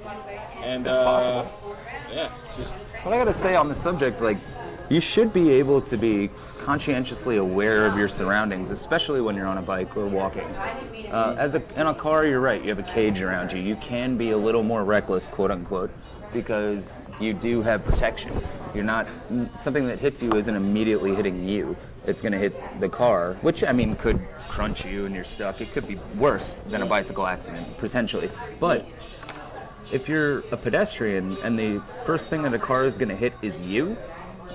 And It's possible. Yeah, just What I gotta say on the subject, like, you should be able to be conscientiously aware of your surroundings, especially when you're on a bike or walking. In a car, you're right. You have a cage around you. You can be a little more reckless, quote unquote, because you do have protection. You're not something that hits you isn't immediately hitting you. It's gonna hit the car, which I mean could crunch you and you're stuck. It could be worse than a bicycle accident potentially, but. If you're a pedestrian and the first thing that a car is going to hit is you,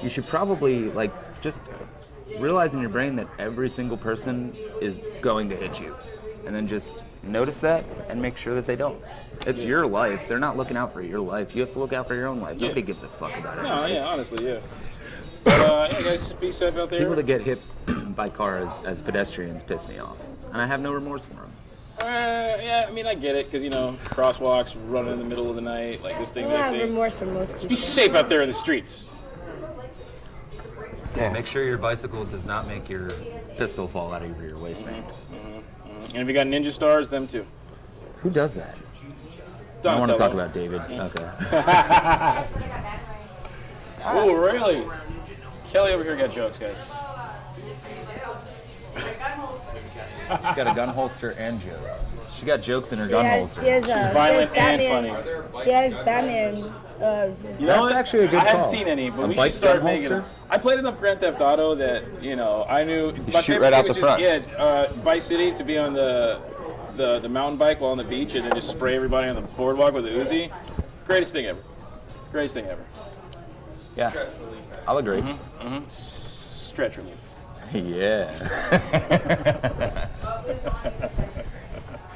you should probably just realize in your brain that every single person is going to hit you. And then just notice that and make sure that they don't. It's your life. They're not looking out for your life. You have to look out for your own life. Nobody gives a fuck about it. no, yeah, honestly, yeah. But yeah, guys, just be safe out there. People that get hit by cars as pedestrians piss me off. And I have no remorse for them. Yeah, I mean, I get it, because, crosswalks, running in the middle of the night, like this thing, I that have thing. remorse for most people. Be safe out there in the streets. Damn. Make sure your bicycle does not make your pistol fall out of your waistband. And if you got ninja stars, them too. Who does that? I don't want to talk about David. Okay. Oh, really? Kelly over here got jokes, guys. She got a gun holster and jokes. She got jokes in her gun holster. She has Violent and Batman. funny. She has Batman. You know That's what? actually a good I hadn't call. seen any, but A we bike should start gun making them. holster? I played enough Grand Theft Auto that, I knew. My shoot favorite right out thing the was front. Vice City, to be on the mountain bike while on the beach and then just spray everybody on the boardwalk with a Uzi. Greatest thing ever. Greatest thing ever. Yeah, I'll agree. Stretch relief. Yeah.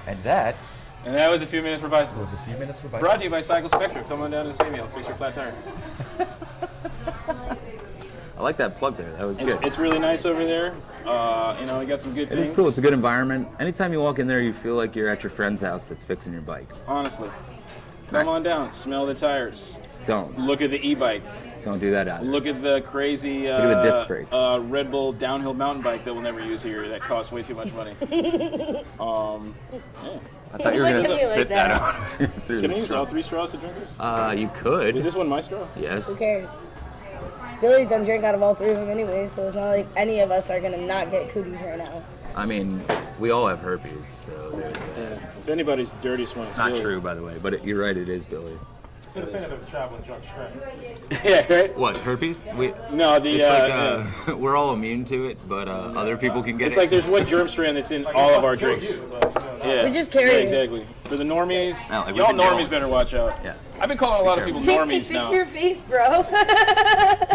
And that And that was a few minutes for bicycles. was a few minutes for bicycles. Brought to you by Cycle Spectra. Come on down and see me. I'll fix your flat tire. I like that plug there. That was good. It's really nice over there. We got some good It things. is cool. It's a good environment. Anytime you walk in there, you feel like you're at your friend's house that's fixing your bike. Honestly. It's Come nice. on down. Smell the tires. Don't Look at the e-bike. do that out. Look at the crazy at the disc brakes. Red Bull downhill mountain bike that we'll never use here. That costs way too much money. I thought you were gonna Look at me like spit that that. out through Can I the use straw. all 3 straws to drink this? You could. Is this one my straw? Yes. Who cares? Billy don't drink out of all 3 of them anyway, so it's not like any of us are gonna not get cooties right now. I mean, we all have herpes, so there's that. If anybody's the dirtiest one, It's not true, by the way, but you're right. It is Billy. It's a fan of the traveling junk strength. Yeah, right? What, herpes? No, the It's like we're all immune to it, but other people can get it's it. like there's one germ strand that's in all of our drinks. Yeah, We're just curious. Yeah, exactly. For the normies, Oh, like we've y'all been normies yelling. better watch out. Yeah. I've been calling a lot of people Take me, normies fix now. your face, bro.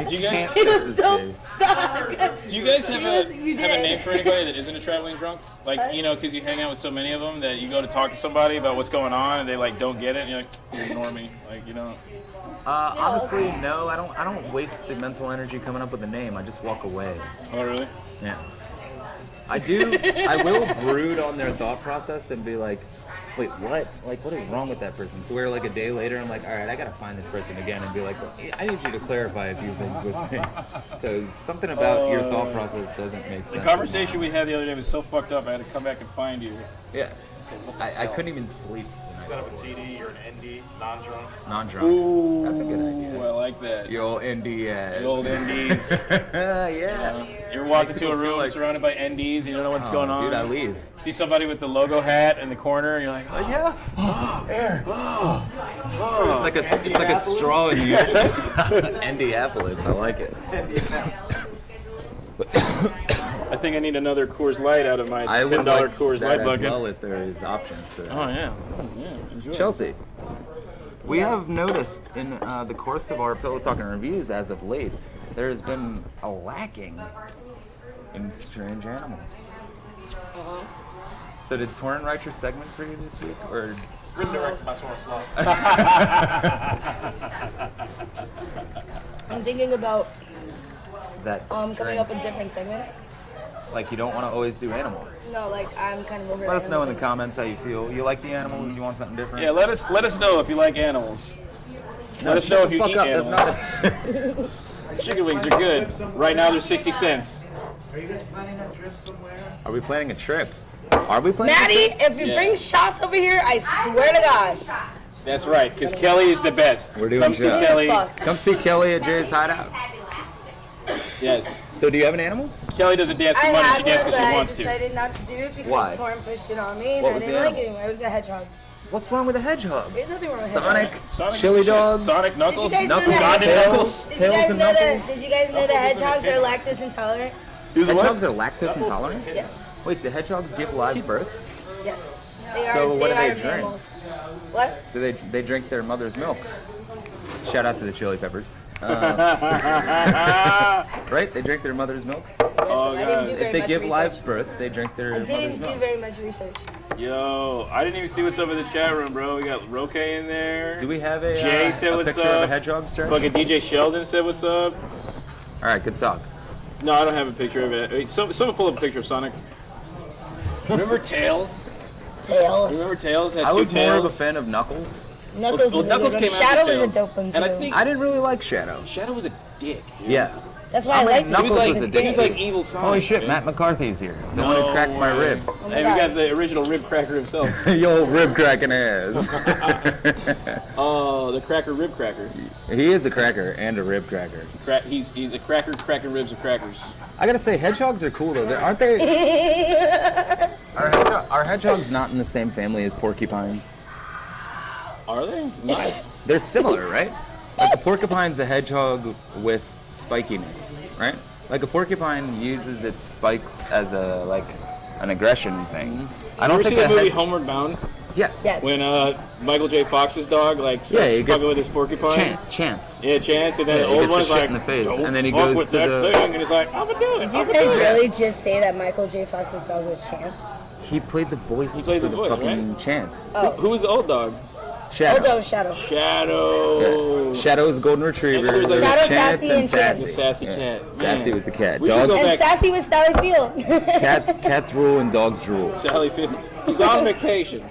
Do you guys? He was His so face. stuck. Do you guys have Yes, a you have a did. name for anybody that isn't a traveling drunk? Like, because you hang out with so many of them that you go to talk to somebody about what's going on and they don't get it. And you're like, you're a normie, Honestly, no. I don't waste the mental energy coming up with a name. I just walk away. Oh, really? Yeah. I do. I will brood on their thought process and be like, wait, what? Like, what is wrong with that person? To where, like, a day later, I'm like, all right, I gotta find this person again and be like, I need you to clarify a few things with me. Because something about your thought process doesn't make sense. The conversation we had the other day was so fucked up, I had to come back and find you. Yeah. Say, what the I hell? couldn't even sleep. Instead of a TD or an ND, non-drunk. Non-drunk. Ooh, That's a good idea. I like that. The old NDS. The old NDs. Yeah. You're walking Make to a people feel room like- surrounded by NDs, you don't know what's going on. Dude, I leave. See somebody with the logo hat in the corner, and you're like, oh, Yeah. It's like a straw in the ocean. Indianapolis. I like it. I think I need another Coors Light out of my I $10 would like Coors that Light as bucket. well if there is options for that. Oh, yeah. Enjoy. Chelsea, we have noticed in the course of our Pillow Talk and reviews as of late, there has been a lacking in strange animals. So did Torrin write your segment for you this week, or? Written directed by Soren Slow. I'm thinking about That coming up with different segments. like you don't want to always do animals. No, like I'm kind of over. Let us know in the animals. comments how you feel. You like the animals? You want something different? Yeah, let us know if you like animals. Let us know if you Fuck eat up. animals. That's not. Chicken wings are good. Right now they're 60 cents. Are you guys planning a trip somewhere? Are we planning a trip? Are we planning? Maddie, A trip? if you Yeah. bring shots over here, I swear to God. That's right, because Kelly is the best. We're doing Come see shots. Kelly. Fuck. Come see Kelly at Jay's Hideout. Yes. So do you have an animal? Kelly doesn't dance I for money, had she dances one, because but she I wants to. decided not to do it because Why? Torn pushed it on me and What I was the didn't like animal? it anymore. It was a hedgehog. What's wrong with a hedgehog? There's nothing wrong with Sonic, hedgehogs. Sonic chili is the shit. dogs, Sonic, Knuckles, Did you guys know knuckles, that? tails, Did you tails guys and know knuckles. that? Did you guys know that hedgehogs are lactose intolerant? Hedgehogs are lactose intolerant? Yes. Wait, do hedgehogs give live birth? Yes. They are. So what do they are drink? mammals. What? Do they drink their mother's milk? Shout out to the Chili Peppers. Right? They drink their mother's milk. Yes, I didn't do very If they much give research. live birth, they drink their I mother's didn't do milk. very much research. Yo, I didn't even see what's up in the chat room, bro. We got Roque in there. Do we have a, Jay said a what's picture of a up. hedgehog, sir? Fucking DJ Sheldon said what's up. All right, good talk. No, I don't have a picture of it. Wait, someone pull up a picture of Sonic. Remember Tails? Tails. Remember Tails had I two was more tails? of a fan of Knuckles. Knuckles Well, is Knuckles a good came one. after Shadow was a Tails. dope one too. And I think I didn't really like Shadow. Shadow was a dick, dude. Yeah. That's why I liked He it. was Knuckles like, was a he dick. was like evil Sonic. Holy shit, man. Matt McCarthy's here. The one who cracked my way. rib. Oh my Hey, we God. got the original rib cracker himself. Yo, rib cracking ass. Oh, the cracker rib cracker. He is a cracker and a rib cracker. He's a cracker cracking ribs and crackers. I gotta say, hedgehogs are cool though. Aren't they? Are hedgehogs not in the same family as porcupines? Are they? Not. They're similar, right? Like a porcupine's a hedgehog with spikiness, right? Like a porcupine uses its spikes as an aggression thing. I don't You ever think see a the movie hedge- Homeward Bound? Yes. Yes. When Michael J. Fox's dog starts fucking with his porcupine? Chance. Yeah, Chance, and then Yeah, the he old gets one's the shit like, in the face, "Don't and then he fuck goes with to that the- thing," and he's like, I'm gonna do it. Did you I'm gonna guys do it. really just say that Michael J. Fox's dog was Chance? He played the voice He played for the the voice, fucking right? Chance. Oh. Who was the old dog? Shadow. Although Shadow. Shadow. Shadow's golden retriever. And there's like- Shadow, Chance, Sassy, and and Sassy. The sassy Yeah. cat. Sassy Man. was the cat. We should go Dogs. back- And Sassy was Sally Field. Cats rule and dogs rule. Sally Field. He's on vacation.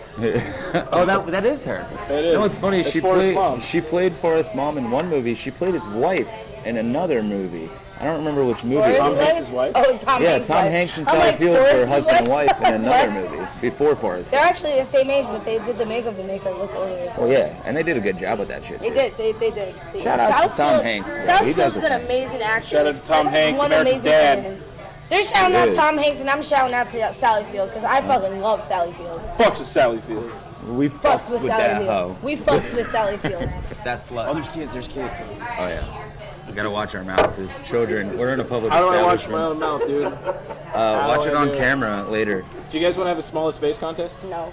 Oh, that is her. That is. No, it's funny. That's Forrest's mom. She played Forrest's mom in one movie. She played his wife in another movie. I don't remember which movie. Forrest's Tom Hanks' wife? Oh, Tom Yeah, Hanks' Tom wife. Hanks and I'm Sally like, Field were Forrest's husband and wife in another What? movie before Forrest. They're actually the same age, but they did the makeup to make her look older. So Well, yeah, and they did a good job with that shit. They too. did. They did. They Shout did. out to Tom Southfield- Hanks, bro. He Southfield does is a an thing. amazing actor. Shout out to Tom Hanks, One America's amazing dad. person. They're shouting He out is. Tom Hanks, and I'm shouting out to Sally Field because I fucking love Sally Field. Fucks with Sally Field. We Fucks fucks with with Sally that Field. hoe. We fucks with Sally Field. That slut. Oh, there's kids. Oh yeah. We gotta watch our mouths as children. We're in a public How do I watch my establishment. own mouth, dude? Watch do it I on do it? camera later. Do you guys want to have a smallest face contest? No.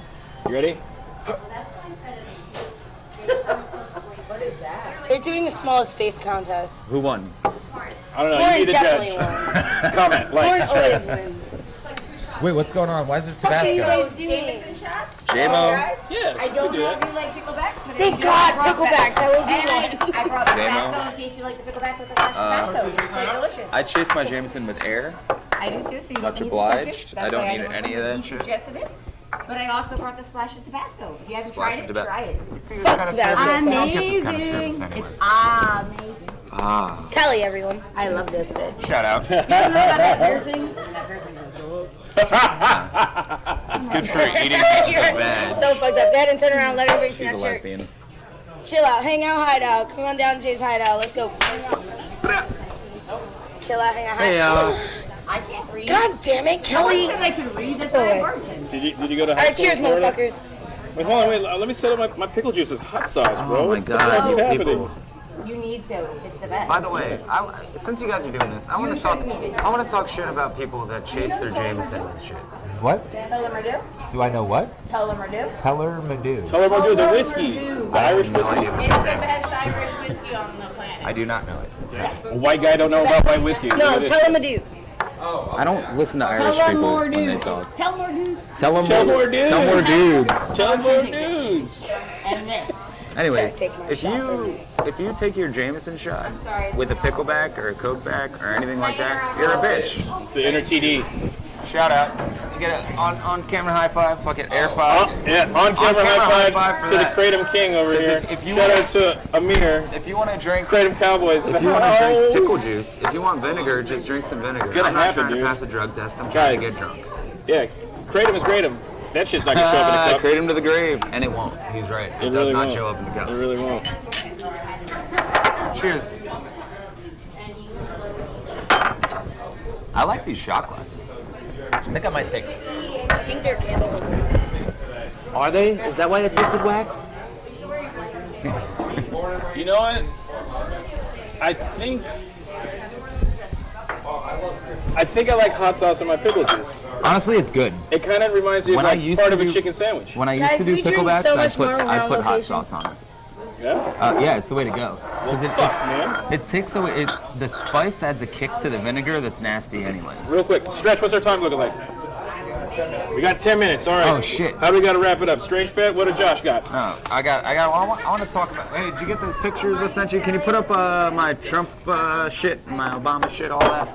You ready? They're doing the smallest face contest. Who won? I don't know. Torn You be the definitely judge. won. Comment, Torn like, always wins. Wait, what's going on? Why is there What are you Tabasco? guys doing? J-Mo. Yeah, I we don't do know that. if you like picklebacks, but Thank God, picklebacks. I will do one. I brought J-Mo. Tabasco in case you like the pickleback with the slash Tabasco. It's quite delicious. I chase my Jameson with air. I do too, so you don't Much need obliged. to touch it. I That's don't why need don't any know of that you shit. suggested it. But I also brought the splash of Tabasco. If you haven't Splash tried of it, Tabasco. try it. Fuck Tabasco. Amazing. It's amazing. Ah. Kelly, everyone. I love this bitch. Shout out. You know about that piercing? That piercing is It's good for eating the You're veg. so fucked up. Go ahead and turn around. Let everybody see She's a that shirt. lesbian. Chill out. Hang out, hideout. Come on down to Jay's hideout. Let's go. Chill out, hang out, Hey, hideout. I can't read. God damn it, Kelly. I can read. That's why I bartend. Did you go to All high right, school cheers, in Florida? motherfuckers. Wait, hold on, wait. Let me set up my pickle juice with hot sauce, bro. Oh my What the fuck God, is you happening? people. You need to. It's the best. By the way, since you guys are doing this, I want to talk shit about people that chase their Jameson and shit. What? Tell them or do. Do I know what? Tell them or do. Teller Madu. Tell them about doing the whiskey, the Irish No whiskey. idea what It's you're the saying. best Irish whiskey on the planet. I do not know it. A white guy don't know about white whiskey. No, Look at tell this. him a dude. I don't listen to Irish Tell them people more when they dudes. talk. Tell more dudes. Tell them Tell more dudes. Tell more dudes. Tell more dudes. And this. Anyways, Just take my if shot for you take your Jameson shot sorry. with a pickleback or a cokeback or anything like that, you're a bitch. It's the inner TD. Shout out. You get an on camera high five, fucking air five. Yeah, on camera high five for to the that. Kratom King over 'Cause here. if you Shout wanna- out to Amir, If you want to drink, Kratom Cowboys. if you want to drink pickle juice, if you want vinegar, just drink some vinegar. Gonna I'm not happen, trying dude. to pass a drug test. I'm trying to Guys. get drunk. Yeah, Kratom is Kratom. That shit's not gonna show up in the cup. Crate him to the grave, and it won't. He's right. It, It does really not won't. show up in the cup. It really won't. Cheers. I like these shot glasses. I think I might take this. I think they're candle holders. Are they? Is that why it tasted wax? You know what? I think I like hot sauce in my pickle juice. Honestly, it's good. It kind of reminds me of When I like used part to of a do- chicken sandwich. When I used Guys, to do we drink picklebacks, so I much put more when we're I on put hot location. sauce on it. Yeah. Yeah, it's the way to go. Because Fuck, man. it takes away the spice adds a kick to the vinegar that's nasty anyways. Real quick, Stretch, what's our time looking like? We got 10 minutes. All right. Oh, shit. How do we got to wrap it up? Strange bet. What did Josh got? No, I want to talk about. Hey, did you get those pictures I sent you? Can you put up my Trump shit, and my Obama shit, all that?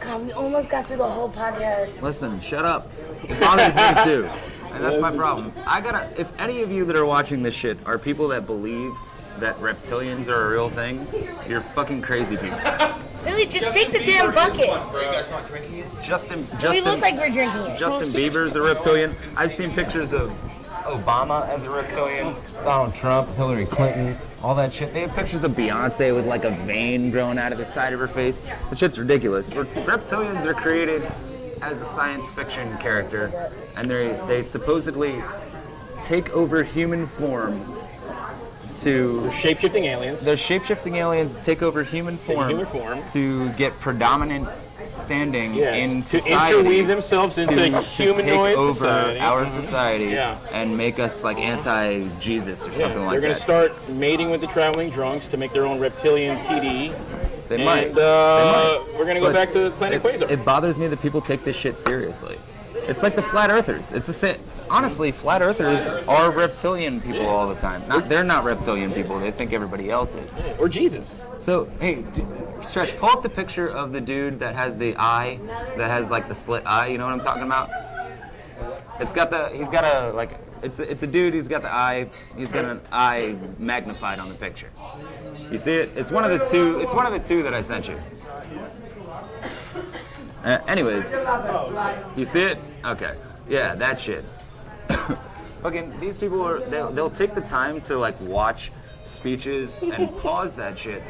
God, we almost got through the whole podcast. Listen, shut up. It bothers me too, and that's my problem. If any of you that are watching this shit are people that believe that reptilians are a real thing, you're fucking crazy people. Really, just take the damn bucket. Justin, We look like we're drinking it. Justin Bieber's a reptilian. I've seen pictures of Obama as a reptilian, Donald Trump, Hillary Clinton, all that shit. They have pictures of Beyonce with like a vein growing out of the side of her face. The shit's ridiculous. Reptilians are created as a science fiction character, and they supposedly take over human form to... Shape-shifting aliens. They're shape-shifting aliens that take over human form, human form. to get predominant standing Yes, in to society. interweave themselves into to humanoid take over society. our society Yeah. and make us like anti-Jesus or Yeah, something like they're going that. to start mating with the traveling drunks to make their own reptilian TD. They and, might. We're going to go But back to Planet Quasar. It bothers me that people take this shit seriously. It's like the flat earthers. It's the same. Honestly, flat earthers are reptilian people all the time. They're not reptilian people. They think everybody else is. Or Jesus. So, hey, Stretch, pull up the picture of the dude that has the eye, that has like the slit eye. You know what I'm talking about? He's got a like. It's a dude. He's got the eye. He's got an eye magnified on the picture. You see it? It's one of the two. It's one of the two that I sent you. Anyways, you see it? Okay. Yeah, that shit. Fucking these people are. They'll take the time to like watch speeches and pause that shit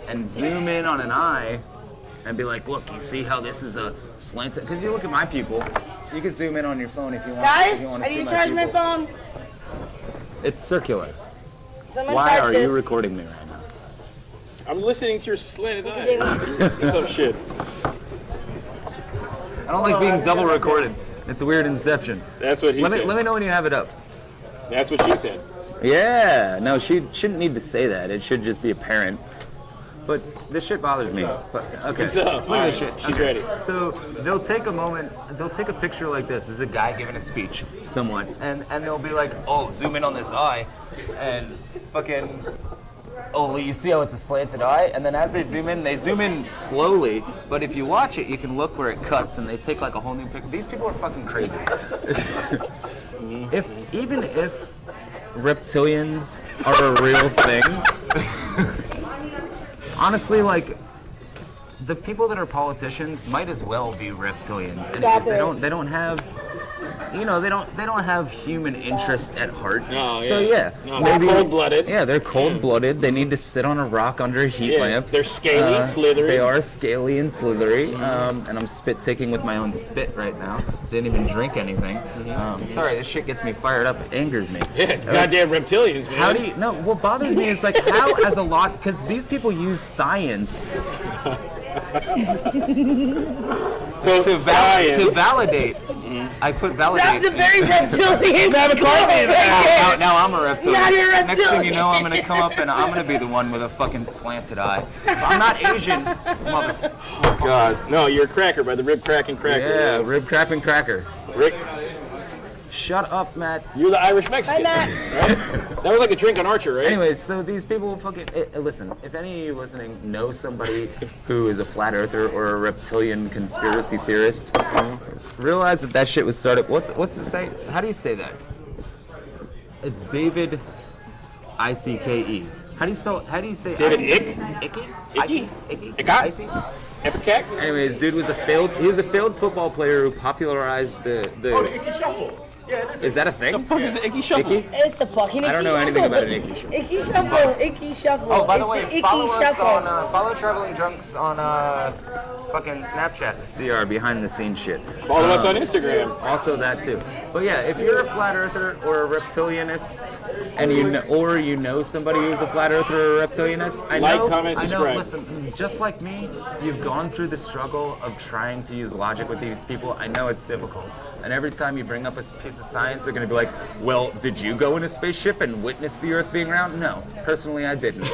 and zoom in on an eye and be like, look, you see how this is a slanted? Because you look at my people. You can zoom in on your phone if you want. Guys, if you want I to see need to charge my people. phone. It's circular. Someone Why charge are this. you recording me right now? I'm listening to your slanted eye. Jamie. Some shit. I don't like being double recorded. It's a weird inception. That's what he Let said. me know when you have it up. That's what she said. Yeah, no, she shouldn't need to say that. It should just be apparent. But this shit bothers me. But, okay, What's up? look at this Alright, shit. she's Okay. ready. So they'll take a moment, they'll take a picture like this. This is a guy giving a speech, someone, and they'll be like, oh, zoom in on this eye, and fucking, oh, you see how it's a slanted eye? And then as they zoom in slowly, but if you watch it, you can look where it cuts, and they take like a whole new picture. These people are fucking crazy. Even if reptilians are a real thing, honestly, like, the people that are politicians might as well be reptilians. Stop Anyways, it. they don't have, they don't have human interest at heart. No, So yeah. yeah, No, they're cold-blooded. Yeah, they're cold-blooded. They need to sit on a rock under a heat Yeah, lamp. they're scaly, slithery. They are scaly and slithery. And I'm spit taking with my own spit right now. Didn't even drink anything. Sorry, this shit gets me fired up. It angers me. Yeah, goddamn reptilians, man. How do you? No, what bothers me is like how, as a lot, because these people use science to validate. I put validate. That's a very reptilian. Now I'm a reptilian. Now you're a Next thing you reptilian. know, I'm gonna come up and I'm gonna be the one with a fucking slanted eye. I'm not Asian, mother. God, no, you're a cracker by the rib cracking cracker. Yeah, rib crapping cracker. Rick, Shut up, Matt. you're the Irish Mexican. Hi, Right? That was like a drink on Archer, right? Anyways, so these people fucking listen. If any of you listening know somebody who is a flat earther or a reptilian conspiracy theorist, realize that shit was started. What's the site? How do you say that? It's David Icke. How do you spell? How do you say David Icky? Icky? Icky? Icke? Icy? Epicac? Anyways, dude was a failed football player who popularized the Icky Shuffle. Yeah, this is that a thing? The fuck is an Icky Shuffle? Icky? It's the fucking Icky I don't know Shuffle. anything about an Icky Shuffle. Icky Shuffle. Icky Shuffle. Oh, by the It's way, Icky follow us Shuffle. on follow Traveling Drunks on fucking Snapchat to see our behind the scenes shit. Follow us on Instagram. Also that too. But yeah, if you're a flat earther or a reptilianist, and you know somebody who's a flat earther or a reptilianist, I Like, know, comment, subscribe. Listen, just like me, you've gone through the struggle of trying to use logic with these people. I know it's difficult. And every time you bring up a piece of science, they're going to be like, well, did you go in a spaceship and witness the Earth being round? No, personally I didn't.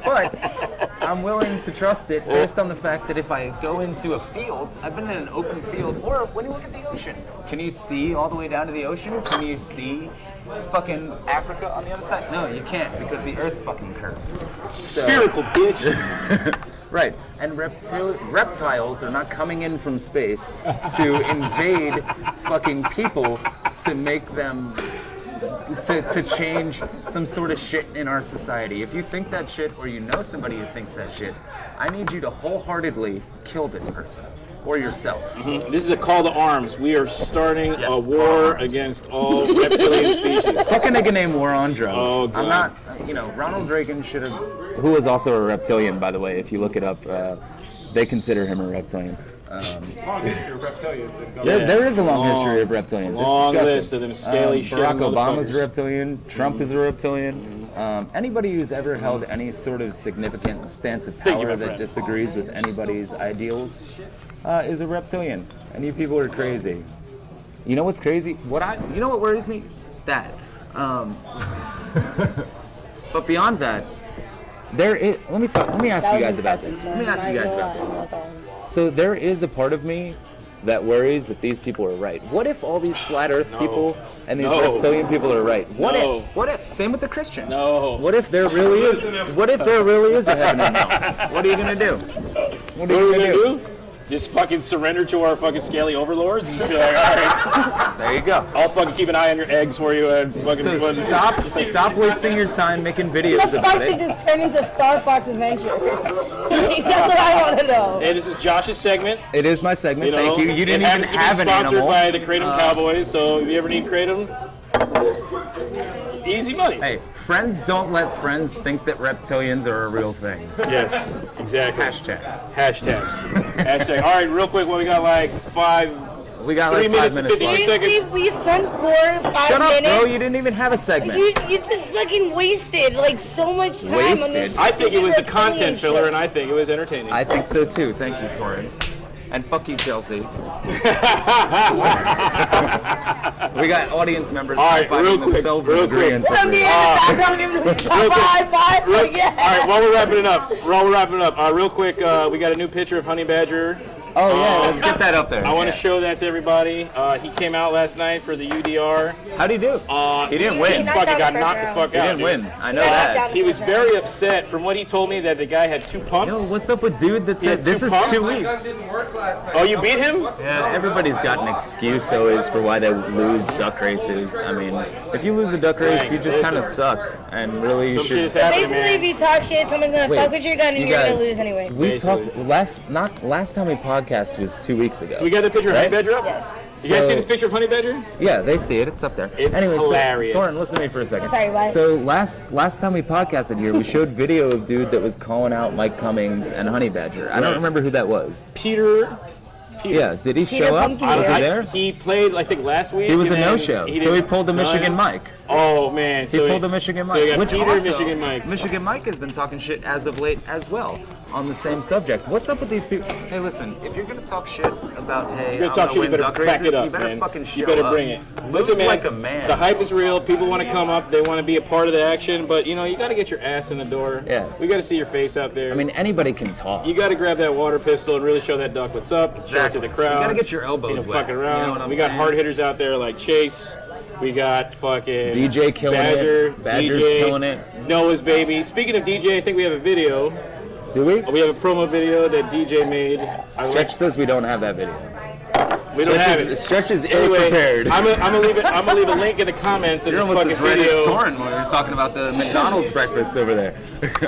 But I'm willing to trust it based on the fact that if I go into a field, I've been in an open field, or when you look at the ocean, can you see all the way down to the ocean? Can you see fucking Africa on the other side? No, you can't, because the Earth fucking curves. Spherical, bitch. Right, and reptiles are not coming in from space to invade fucking people to make them to change some sort of shit in our society. If you think that shit, or you know somebody who thinks that shit, I need you to wholeheartedly kill this person or yourself. This is a call to arms. We are starting Yes, a call to war arms. against all reptilian species. Fuck a nigga named War on Drugs. Oh, God. I'm not, Ronald Reagan should have, who was also a reptilian, by the way. If you look it up, they consider him a reptilian. long history of reptilians. And There is a long history of reptilians. It's Long disgusting. list of them scaly, shitty Barack Obama's a motherfuckers. reptilian. Trump is a reptilian. Anybody who's ever held any sort of significant stance of Thank you, power my that friend. disagrees with anybody's ideals is a reptilian. And you people are crazy. You know what's crazy? You know what worries me? That. But beyond that, let me ask you guys about this. Let me ask you guys about this. So there is a part of me that worries that these people are right. What if all these flat Earth people and these No. reptilian people are right? What No. if? What if? Same with the Christians. No. What if there really is? What if there really is a heaven and hell? What are you gonna do? What What are we gonna do? Just fucking surrender to our fucking scaly overlords and just be like, all right, There you go. I'll fucking keep an eye on your eggs for you and fucking. So stop wasting your time making The videos fuck about did it. this turn into Star Fox Adventure? That's what I want to know. Hey, this is Josh's segment. It is my segment. You know, Thank you. You didn't it even happens to be have an sponsored animal. by the Kratom Cowboys, so if you ever need Kratom, easy money. Hey, friends don't let friends think that reptilians are a real thing. Yes, exactly. Hashtag. All right, real quick, well, we got like We got 3 like 5 minutes and minutes 50 left. seconds. Seriously, we spent 4 or 5 Shut up, minutes. bro. You didn't even have a segment. You just fucking wasted like so much time on Wasted? this. I think it was the stupid reptilian content filler, shit. and I think it was entertaining. I think so too. Thank you, Tori. And fuck you, Chelsea. We got audience members All right, high-fiving real quick, themselves real in agreement. I'm being in the background giving them a high five. Like, yeah. All right, while we're wrapping it up, real quick, we got a new picture of Honey Badger Oh yeah, let's get that up there. I want to Yeah. show that to everybody. He came out last night for the UDR. How'd he do? He didn't He win. knocked fucking out got the knocked first the fuck He out. didn't dude. win. I know Yeah, that. knocked out He was very upset. From what he told me, that the guy had 2 pumps. Yo, what's up with dude that He had said this 2 is pumps? 2 weeks? Didn't work last night. Oh, you beat him? Yeah, everybody's got an excuse always for why they lose duck races. I mean, if you lose a duck race, you just kind of suck, and really you Some shit should. is happening, Basically, man. if you talk shit, someone's gonna Wait, fuck with your gun and you you're guys, gonna lose anyway. We Basically. talked last time we podcast was 2 weeks ago. We got the picture of Honey Right? Badger up? Yes. You guys So- see this picture of Honey Badger? Yeah, they see it. It's up there. It's anyway, hilarious. So, Torrin, listen to me for a second. Sorry, what? So last time we podcasted here, we showed video of dude that was calling out Mike Cummings and Honey Badger. I don't Right. remember who that was. Peter. Yeah, did he Peter show up? Pumpkin Was he Bear. there? He played, I think, last week. He was a and then no-show, so he didn't- pulled the No, Michigan yeah. Mike. Oh man, He pulled the Michigan So Mike, you got which Peter, also Michigan Mike. Michigan Mike has been talking shit as of late as well on the same subject. What's up with these people? Hey, listen, if you're gonna talk shit about hey, You're gonna talk shit, you win better duck back races, it up, you better man. fucking show You better up. bring it. Lose Listen, man, like a man. The hype is real. People want to come up. They want to be a part of the action. But you know, you got to get your ass in the door. Yeah. We got to see your face out there. I mean, anybody can talk. you got to grab that water pistol and really show that duck what's up. Show it Exactly. to the crowd. You gotta get your elbows You know, wet. fucking around. You know what I'm we got saying? hard hitters out there like Chase. We got fucking DJ killing Badger, it. Badger's DJ, killing it. Noah's baby. Speaking of DJ, I think we have a video. Do we? We have a promo video that DJ made. Stretch says we don't have that video. We don't have it. Stretch is Anyway, ill-prepared. I'm gonna leave a link in the comments of You're this almost fucking as red video. as Torrin when we were talking about the McDonald's breakfast over there.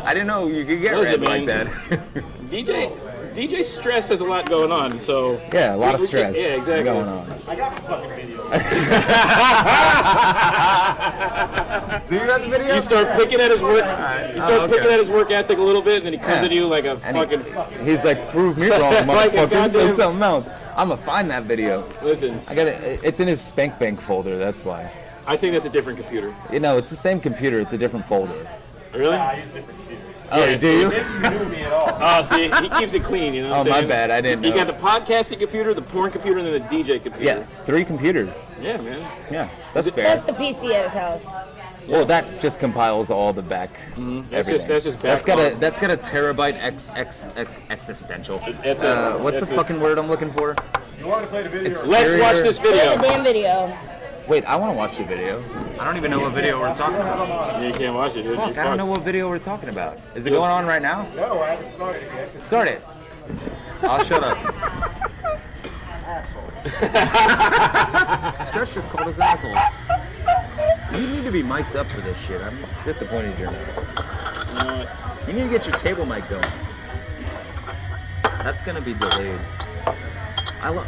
I didn't know you could get Listen, red like man. that. DJ Stress has a lot going on, so Yeah, a lot of we stress yeah, exactly. going on. I got the fucking video. Do you have the video? You start picking at his work. You start okay. picking at his work ethic a little bit, and then he comes Yeah. at you like a And fucking. he's like, prove me wrong, Like a motherfucker. Say goddamn- something else. I'm gonna find that video. Listen, I got it. It's in his Spank Bank folder. That's why. I think that's a different computer. You know, it's the same computer. It's a different folder. Really? I use different computers. Oh, Yeah, do you? If you knew me at all. Oh, see, he keeps it clean. You know what I'm Oh, my saying? bad, I didn't You know. got the podcasting computer, the porn computer, and then the DJ computer. Yeah, 3 computers. Yeah, man. Yeah, that's fair. That's the PC at his house. Well, that just compiles all the back. That's everything. just That's got a backbone. that's got a terabyte existential. That's a- What's that's the a- fucking word I'm looking for? You want to play the video? It's- Let's watch this Play the video. damn video. Wait, I want to watch the video. I don't even know what video we're talking about. You can't watch it, dude. Fuck, You're I don't know fucked. what video we're talking about. Is it going on right now? No, I haven't started it yet. Start it. I'll shut up. Asshole. Stretch just called us assholes. You need to be mic'd up for this shit. I'm disappointed you're not. You know what? You need to get your table mic going. That's gonna be delayed.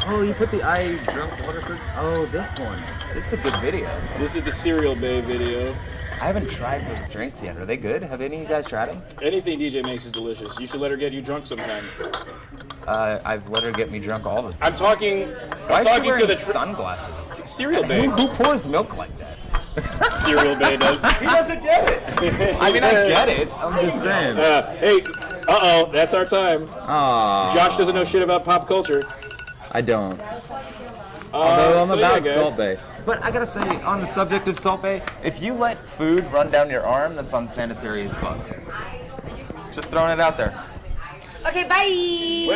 Oh, you put the I drunk Waterford. Oh, this one. This is a good video. This is the Cereal Bay video. I haven't tried those drinks yet. Are they good? Have any of you guys tried them? Anything DJ makes is delicious. You should let her get you drunk sometime. I've let her get me drunk all the time. I'm talking. Why I'm is she talking wearing to the sunglasses? Cereal Bay. Who pours milk like that? Cereal Bay does. He doesn't get it. I mean, I get it. I'm just saying. Hey, uh-oh, that's our time. Aw, Josh doesn't know shit about pop culture. I don't. Although I'm So about yeah, guys. Salt Bay. But I gotta say, on the subject of Salt Bay, if you let food run down your arm, that's unsanitary as fuck. Just throwing it out there. Okay, bye. Wait.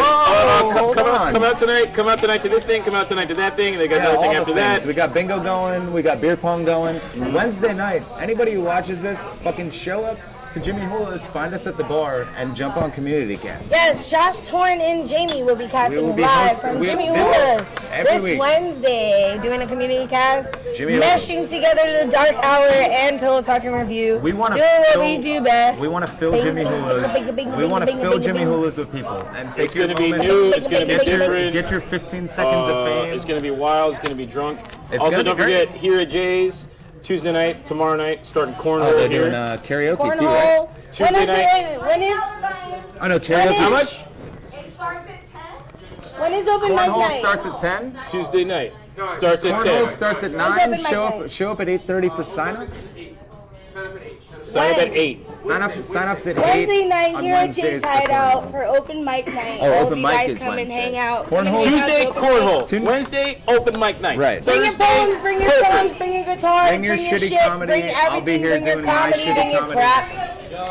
Whoa, hold on. Come out tonight to this thing, come out tonight to that thing, and they got Yeah, another all thing the after things. that. We got bingo going, we got beer pong going. Wednesday night, anybody who watches this, fucking show up to Jimmy Hula's, find us at the bar, and jump on community cams. Yes, Josh, Torrin, and Jamie will be casting We will be live hosting- from we- Jimmy this- Hula's every this week. Wednesday, doing a community cast, Jimmy meshing together the Dark Hour and Pillow Talk and Review. We want to doing fill, what we do best. We want to fill Bing, Jimmy bing, Hula's. bing, bing, We want to bing, fill bing, Jimmy bing. Hula's with people and take It's your gonna be moment. new. It's gonna be Get your- different. Get your 15 seconds of fame. It's gonna be wild. It's gonna be drunk. It's Also, gonna don't be great. forget here at Jay's Tuesday night, tomorrow night, starting cornhole Oh, they're here. doing karaoke too, right? Cornhole. Tuesday When is night. it? When is Oh no, karaoke. How much? It starts at 10. when is open mic Cornhole night? starts at 10. Tuesday night starts at Cornhole 10. starts at open 9. mic Show night? up at 8:30 for signups. Sign up at 8. Signups at 8. Wednesday night on here at Wednesdays Jay's for Hideout Cornhole. for open mic night. Oh, All open of you mic guys is come and Wednesday. hang out. Cornhole- Come and hang out Tuesday, to open cornhole. mic. Tuesday- Wednesday, open mic night. Right. Bring your Thursday, phones, bring your poker. songs, bring your guitars, Bring your shitty shit, comedy. bring everything, I'll be here bring your doing my comedy, shitty bring your comedy. crap.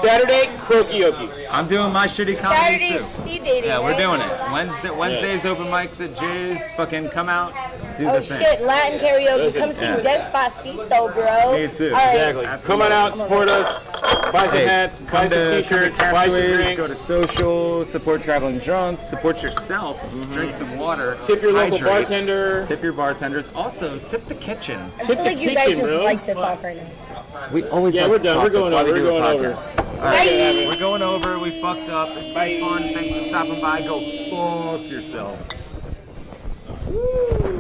Saturday, Krokioki. I'm doing my shitty comedy Saturday too. speed dating. Yeah, we're right? doing it. Wednesdays open mics at Jay's. Fucking come out, do Oh the thing. shit, Latin karaoke. Listen, Come see yeah. Despacito, bro. Me too. All right. Exactly. Absolutely. Come on out, support us. Buy some Hey, hats, buy come some to t-shirts, buy some Castaways, drinks. go to social, support traveling drunks, support yourself, drink some water, Tip your local hydrate, bartender. tip your bartenders. Also, tip the kitchen. I feel the like you guys kitchen, just bro. like to talk right now. We always Yeah, like we're to done. talk. We're going That's why we over. do a We're going podcast. over. All right, Bye. we're going over. We fucked up. It's been fun. Thanks for stopping by. Go fuck yourself. Woo.